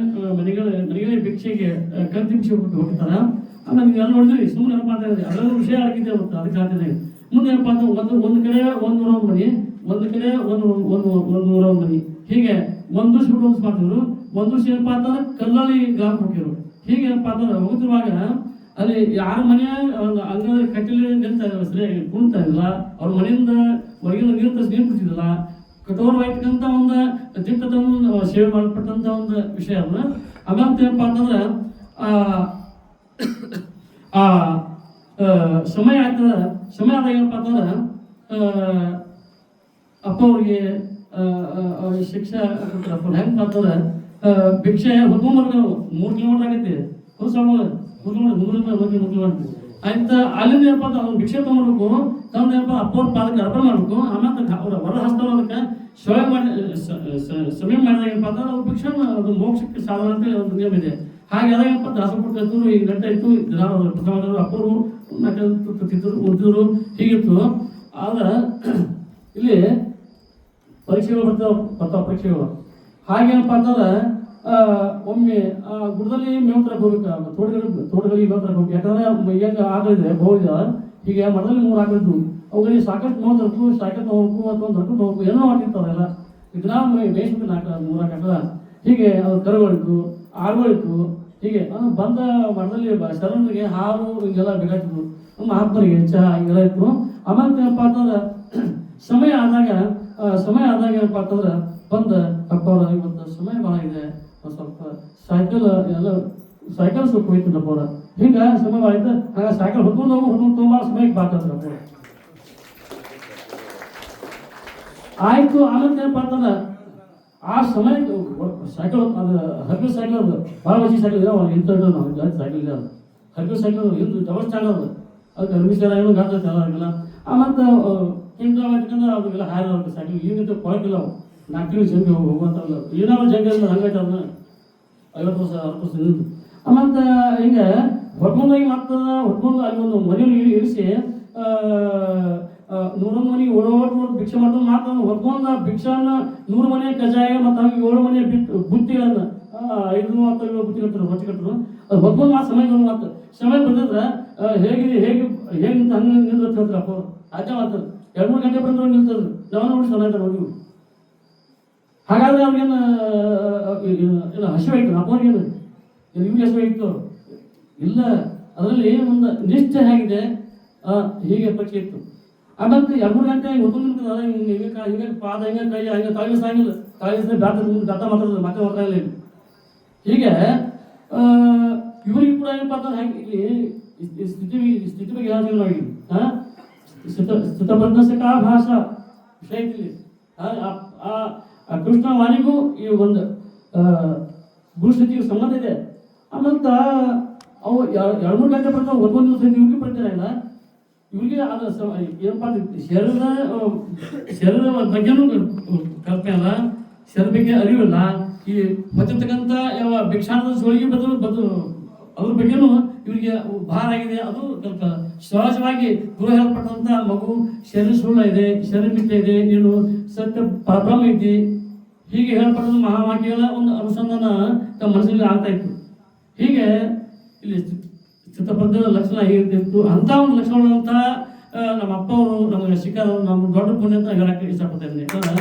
ಮನೆಗಳಿಗೆ ಭಿಕ್ಷೆಗೆ ಕಂತಿ ಭಿಕ್ಷೆ ಹೋಗ್ತಾರೆ. ಆಮೇಲೆ ನೀವೆಲ್ಲ ನೋಡಿದ್ರಿ, ಸುಮ್ಮನೆ ಏನಪ್ಪ ಅಂತ ಹೇಳಿದ್ರೆ ಅದೆಲ್ಲ ವಿಷಯ ಆಗಿದ್ದೆ ಅವತ್ತು, ಅದಕ್ಕೆ ಆಗ್ತದೆ. ಮುಂದೆ ಏನಪ್ಪ ಅಂತ ಒಂದು ಕಡೆ 101 ಮನೆ, ಒಂದು ಕಡೆ 101 ಮನೆ, ಹೀಗೆ ಒಂದು ವರ್ಷ ಬಿಟ್ಟು ಒಂದು ಮಾಡ್ತಿದ್ರು. ಒಂದು ವರ್ಷ ಏನಪ್ಪ ಅಂತಂದ್ರೆ ಕಲ್ಲಲ್ಲಿ ಗ್ರಾಮ ಹೋಗಿರು. ಹೀಗೆ ಏನಪ್ಪ ಅಂತಂದ್ರೆ ಹೋಗುತ್ತಿರುವಾಗ ಅಲ್ಲಿ ಯಾರ ಮನೆಯ ಒಂದು ಅಂಗದ ಕಟ್ಟಲೆ ನಿಲ್ತಾ ಇಲ್ಲ, ಸರಿ ಕುಣ್ತಾ ಇಲ್ಲ, ಅವ್ರ ಮನೆಯಿಂದ ಹೊರಗಿನ ನೀರು ಕುಡ್ತಿದ್ದಿಲ್ಲ. ಕಠೋರವಾಗಿರ್ತಕ್ಕಂಥ ಒಂದು ದಿಟ್ಟದನ್ನು ಸೇವೆ ಮಾಡಲ್ಪಟ್ಟಂಥ ಒಂದು ವಿಷಯ ಅಲ್ಲ. ಆಮೇಲೆ ಏನಪ್ಪ ಅಂತಂದ್ರೆ ಸಮಯ ಆಗ್ತದೆ. ಸಮಯ ಆದಾಗ ಏನಪ್ಪ ಅಂತಂದ್ರೆ ಅಪ್ಪ ಅವ್ರಿಗೆ ಶಿಕ್ಷೆ ಹೆಂಗೆ ಅಂತಂದ್ರೆ ಭಿಕ್ಷೆ ಹುಡ್ಕೊಂಡ್ಬರ್ಬೇಕು. 3 ಕಿಲೋಮೀಟರ್ ಆಗೈತಿ ಹೊಸ 3 ಕಿಲೋಮೀಟರ್ ಆಯ್ತ. ಅಲ್ಲಿಂದ ಏನಪ್ಪ ಅಂತ ಅವ್ನು ಭಿಕ್ಷೆ ತೊಗೊಂಡ್ಬೇಕು, ತಂದು ಏನಪ್ಪ ಅಪ್ಪವ್ರ ಪಾದಕ್ಕೆ ಅರ್ಪಣೆ ಮಾಡ್ಬೇಕು. ಆಮೇಲೆ ಅವ್ರ ಹೊರ ಹಸ್ತವ ಅದಕ್ಕೆ ಸಮಯ ಮಾಡಿದಾಗ ಏನಪ್ಪ ಅಂತಂದ್ರೆ ಅವ್ರ ಭಿಕ್ಷೆ ಅದು ಮೋಕ್ಷಕ್ಕೆ ಸಾಧನ ಅಂತ ಒಂದು ನಿಯಮ ಇದೆ. ಹಾಗೆ ಅದಾಗಪ್ಪ ದಾಸಪುಟ್ಟ ಎತ್ತರು ಈಗ ಗಂಟೆ ಇತ್ತು, ಅಪ್ಪರು ತಿಂದರು ಉದ್ದರು ಹೀಗಿತ್ತು. ಆದ್ರೆ ಇಲ್ಲಿ ಪರೀಕ್ಷೆಗಳು ಬರ್ತಾವ ಪರೀಕ್ಷೆಗಳು. ಹಾಗೇನಪ್ಪ ಅಂತಂದ್ರೆ ಒಮ್ಮೆ ಗುಡದಲ್ಲಿ ಮೇವು ತರಕ್ಕೆ ಹೋಗ್ಬೇಕು, ತೋಟಗಳಿಗೆ ಮೇವು ತರಕ್ಕೆ ಹೋಗ್ಬೇಕು. ಯಾಕಂದ್ರೆ ಈಗ ಆಗಲಿದೆ ಬಹುದ ಹೀಗೆ ಮರದಲ್ಲಿ 3 ಆಗಲಿದ್ದು ಅವುಗಳಿಗೆ ಸಾಕಷ್ಟು ಮೇವು ತರಕು, ಸಾಕಷ್ಟು ಹೋಗ್ಬೇಕು ಅಥವಾ ಒಂದು ತರಕು ಹೋಗ್ಬೇಕು, ಏನೋ ಆಗಿರ್ತಾವೆಲ್ಲ. ಈಗ ನಾವು ಮೇಯಿಸ್ಬೇಕು 3 ಹಾಕಲ್ಲ. ಹೀಗೆ ಅದು ಕರುಗಳಿತ್ತು, ಆಳುಗಳಿತ್ತು. ಹೀಗೆ ಬಂದ ಮಠದಲ್ಲಿ ಶರಣರಿಗೆ ಹಾಲು ಹಿಂಗೆಲ್ಲ ಬೇಕಾಗ್ತಿದ್ವು, ಮಹಾತ್ಮರಿಗೆ ಚಹಾ ಹಿಂಗೆಲ್ಲ ಇತ್ತು. ಆಮೇಲೆ ಏನಪ್ಪ ಅಂತಂದ್ರೆ ಸಮಯ ಆದಾಗ ಏನಪ್ಪ ಅಂತಂದ್ರೆ ಬಂದ ಅಪ್ಪವ್ರ ಇವತ್ತು ಸಮಯ ಭಾಳ ಇದೆ, ಸ್ವಲ್ಪ ಸೈಕಲ್ ಸ್ವಲ್ಪ ಹೋಯ್ತು ಅಪ್ಪವ್ರ, ಹಿಂಗೆ ಸಮಯ ಭಾಳ ಐತೆ, ಸೈಕಲ್ ಹೊತ್ಕೊಂಡು ತುಂಬ ಸಮಯಕ್ಕೆ ಬಾಕಂದ್ರ ಅಪ್ಪ. ಆಯ್ತು. ಆಮೇಲೆ ಏನಪ್ಪ ಅಂತಂದ್ರೆ ಆ ಸಮಯಕ್ಕೆ ಸೈಕಲ್ ಅದು ಹರ್ಬಲ್ ಸೈಕಲ್, ಅದು ಭಾಳ ವಜಿ ಸೈಕಲ್ ಇದೆ, ಇಂಥ ಸೈಕಲ್ ಇದೆ, ಅದು ಹರ್ಬಲ್ ಸೈಕಲ್ ಇಂದು ಡಬಲ್ ಸ್ಟ್ಯಾಂಡ್ ಅದು, ಅದಕ್ಕೆ ಅರ್ಮಿಸ್ಟಾರ ಏನೋ ಗಾತ್ರ ಚೆನ್ನಾಗಿಲ್ಲ. ಮತ್ತು ಕಿಂಡ ಮಾಡ್ಕೊಂಡು ಅದಕ್ಕೆಲ್ಲ ಹಾಯ್ ಸೈಕಲ್ ಈಗಿಂತ ಕೊಳಕಿಲ್ಲ, ಅವು 4 ತಿಂಗಳು ಜಂಗಿ ಹೋಗುವಂಥಲ್ಲ, ಏನಾದ್ರು ಜಂಗಿ ಅಂದ್ರೆ ಹಂಗಾಯ್ತು ಅದನ್ನ 50 ವರ್ಷ 60 ವರ್ಷ ನಿಂತು. ಮತ್ತು ಹಿಂಗೆ ಹೊಡ್ಕೊಂಡೋಗಿ ಹೊಡ್ಕೊಂಡು ಅಲ್ಲಿ ಒಂದು ಮನೆಯಲ್ಲಿ ಇರಿಸಿ 100 ಮನೆಗೆ ಓಡೋಟ್ಟು ಭಿಕ್ಷೆ ಮಾಡ್ಕೊಂಡು ಮಾತಾಡ ಹೊತ್ಕೊಂಡ ಭಿಕ್ಷಾನ 100 ಮನೆ ಕಜಾಯ ಮತ್ತು ಹಂಗೆ 7 ಮನೆ ಬುತ್ತಿಗಳನ್ನ 5 ಬುತ್ತಿ ಕಟ್ಟರು ಹೊಟ್ಟೆ ಕಟ್ಟರು, ಅದು ಹೊತ್ಕೊಂಡು ಮಾತು ಸಮಯ ಬಂದಿದ್ರೆ ಹೇಗೆ ನಿಂತ ಹಂಗೆ ನಿಂತ ಹೇಳ್ತಾರಪ್ಪ ಅವ್ರು. ಅಜ್ಜ ಮಾತಾಡ್ತಾರೆ 2-3 ಗಂಟೆ ಬಂದ್ರೆ ನಿಲ್ತದ್ರು, ನಾವು ನೋಡಿ ಚೆನ್ನಾಗಿ ಹೋಗಿ. ಹಾಗಾದ್ರೆ ಅವ್ರಿಗೇನು ಇಲ್ಲ ಹಸಿವಾಯ್ತು, ಅಪ್ಪವ್ರಿಗೇನು ಇವ್ರಿಗೆ ಹಸಿವಾಯ್ತು ಇಲ್ಲ, ಅದರಲ್ಲಿ ಒಂದು ನಿಷ್ಠೆ ಹೇಗಿದೆ ಹೀಗೆ ಪಕ್ಷಿ ಇತ್ತು. ಆಮೇಲೆ 2-3 ಗಂಟೆ ಹೊತ್ತು ಹಿಂಗೆ ಪಾದ ಹಿಂಗೆ ಕೈ ಹಂಗೆ ತಾಗಿಸಿಲ್ಲ ದತ್ತ ಮಾತಾಡೋದು ಮತ್ತೆ ಮಾತಾಡಲಿಲ್ಲ. ಹೀಗೆ ಇವರಿಗೆ ಕೂಡ ಏನಪ್ಪ ಅಂತಂದ್ರೆ ಹಾಗೆ ಇಲ್ಲಿ ಸ್ಥಿತಿ ಬಗ್ಗೆ ಹೇಳ್ತೀವಿ ನಾವು. ಈಗ ಸ್ಥಿತಬದ್ಧಸ ಕಾ ಭಾಷಾ ವಿಷಯ ಐತಿ. ಕೃಷ್ಣ ವಾಣಿಗೂ ಈ ಒಂದು ಗುರುಸ್ಥಿತಿಗೆ ಸಂಬಂಧ ಇದೆ. ಆಮೇಲೆ ಅವು 2-3 ಗಂಟೆ ಬರ್ತಾವೆ, ಒಂದೊಂದು ಸತಿ ಇವ್ರಿಗೆ ಬರ್ತಾರೆ ಇಲ್ಲ, ಇವ್ರಿಗೆ ಅದು ಏನಪ್ಪ ಶರೀರ ಬಗ್ಗೆನೂ ಕಲ್ಪನೆ ಅಲ್ಲ, ಶರೀರ ಬಗ್ಗೆ ಅರಿವಿಲ್ಲ. ಈ ಹೊತ್ತಿರ್ತಕ್ಕಂಥ ಯಾವ ಭಿಕ್ಷಾಟದ ಸೋಳಿಗೆ ಅದ್ರ ಬಗ್ಗೆನೂ ಇವರಿಗೆ ಭಾರ ಆಗಿದೆ, ಅದು ಸ್ವಲ್ಪ ಸಹಜವಾಗಿ ಗುರು ಹೇಳಲ್ಪಟ್ಟಂಥ ಮಗು ಶರೀರ ಸುಳ್ಳ ಇದೆ, ಶರೀರ ಮಿಥ್ಯ ಇದೆ, ನೀನು ಸತ್ಯ ಪರಬ್ರಹ್ಮ ಐತಿ, ಹೀಗೆ ಹೇಳಲ್ಪಟ್ಟಂಥ ಮಹಾವಾಕ್ಯಗಳ ಒಂದು ಅನುಸಂಧಾನ ತಮ್ಮ ಮನಸ್ಸಿನಲ್ಲಿ ಆಗ್ತಾ ಇತ್ತು. ಹೀಗೆ ಇಲ್ಲಿ ಚಿತ್ತಬದ್ಧ ಲಕ್ಷಣ ಹೇಗಿರ್ತಿತ್ತು. ಅಂಥ ಒಂದು ಲಕ್ಷಣಗಳಂತ ನಮ್ಮ ಅಪ್ಪ ಅವರು ನಮಗೆ ಸಿಕ್ಕಾರು, ನಮ್ಮ ದೊಡ್ಡ ಪುಣ್ಯ ಅಂತ ಹೇಳಕ್ಕೆ ಇಷ್ಟಪಡ್ತೇನೆ. ಯಾಕಂದ್ರೆ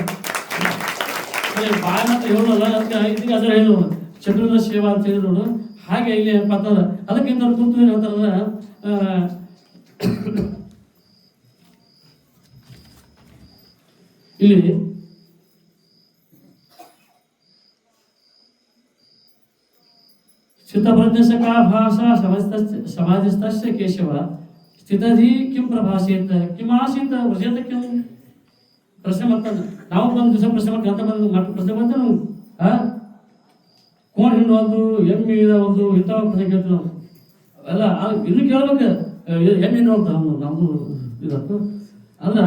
ಬಾಯ ಮಾತ್ರ ಹೇಳೋಲ್ಲ, ಅದಕ್ಕೆ ಇದಕ್ಕೆ ಅದರ ಹೇಳು ಚತುರ್ಥ ಸೇವಾ ಅಂತ ಹೇಳಿದ್ರು ನೋಡು. ಹಾಗೆ ಇಲ್ಲಿ ಏನಪ್ಪ ಅಂತಂದ್ರೆ ಅದಕ್ಕಿಂತ ಕುಂತು ಏನು ಹೇಳ್ತಾರಂದ್ರೆ ಇಲ್ಲಿ ಸ್ಥಿತಪ್ರಜ್ಞಸ ಕಾ ಭಾಷಾ ಸಮಾಧಿಸ್ತಸ್ಯ ಕೇಶವ ಸ್ಥಿತಧಿ ಕಿಂ ಪ್ರಭಾಷೇತ ಕಿಮಾಸೀತ ವ್ರಜೇತ ಕಿಂ ಪ್ರಶ್ನೆ ಮಾಡ್ತಾನೆ. ನಾವು ಒಂದು ದಿವಸ ಪ್ರಶ್ನೆ ಮಾಡ್ಕೊಂಡು ಪ್ರಶ್ನೆ ಮಾಡ್ತೇವೆ ನಾವು. ಕೋಣ ಹಿಂಡೋದು ಎಮ್ಮೆ ಒಂದು ಇಂಥ ಪ್ರಶ್ನೆ ಕೇಳ್ತೀವಿ ನಾವು ಎಲ್ಲ. ಇನ್ನು ಕೇಳ್ಬೇಕು ಎಮ್ಮೆ ಹಿಂಡೋದು ನಮ್ಮದು ಇದತ್ತು ಅಂದ್ರೆ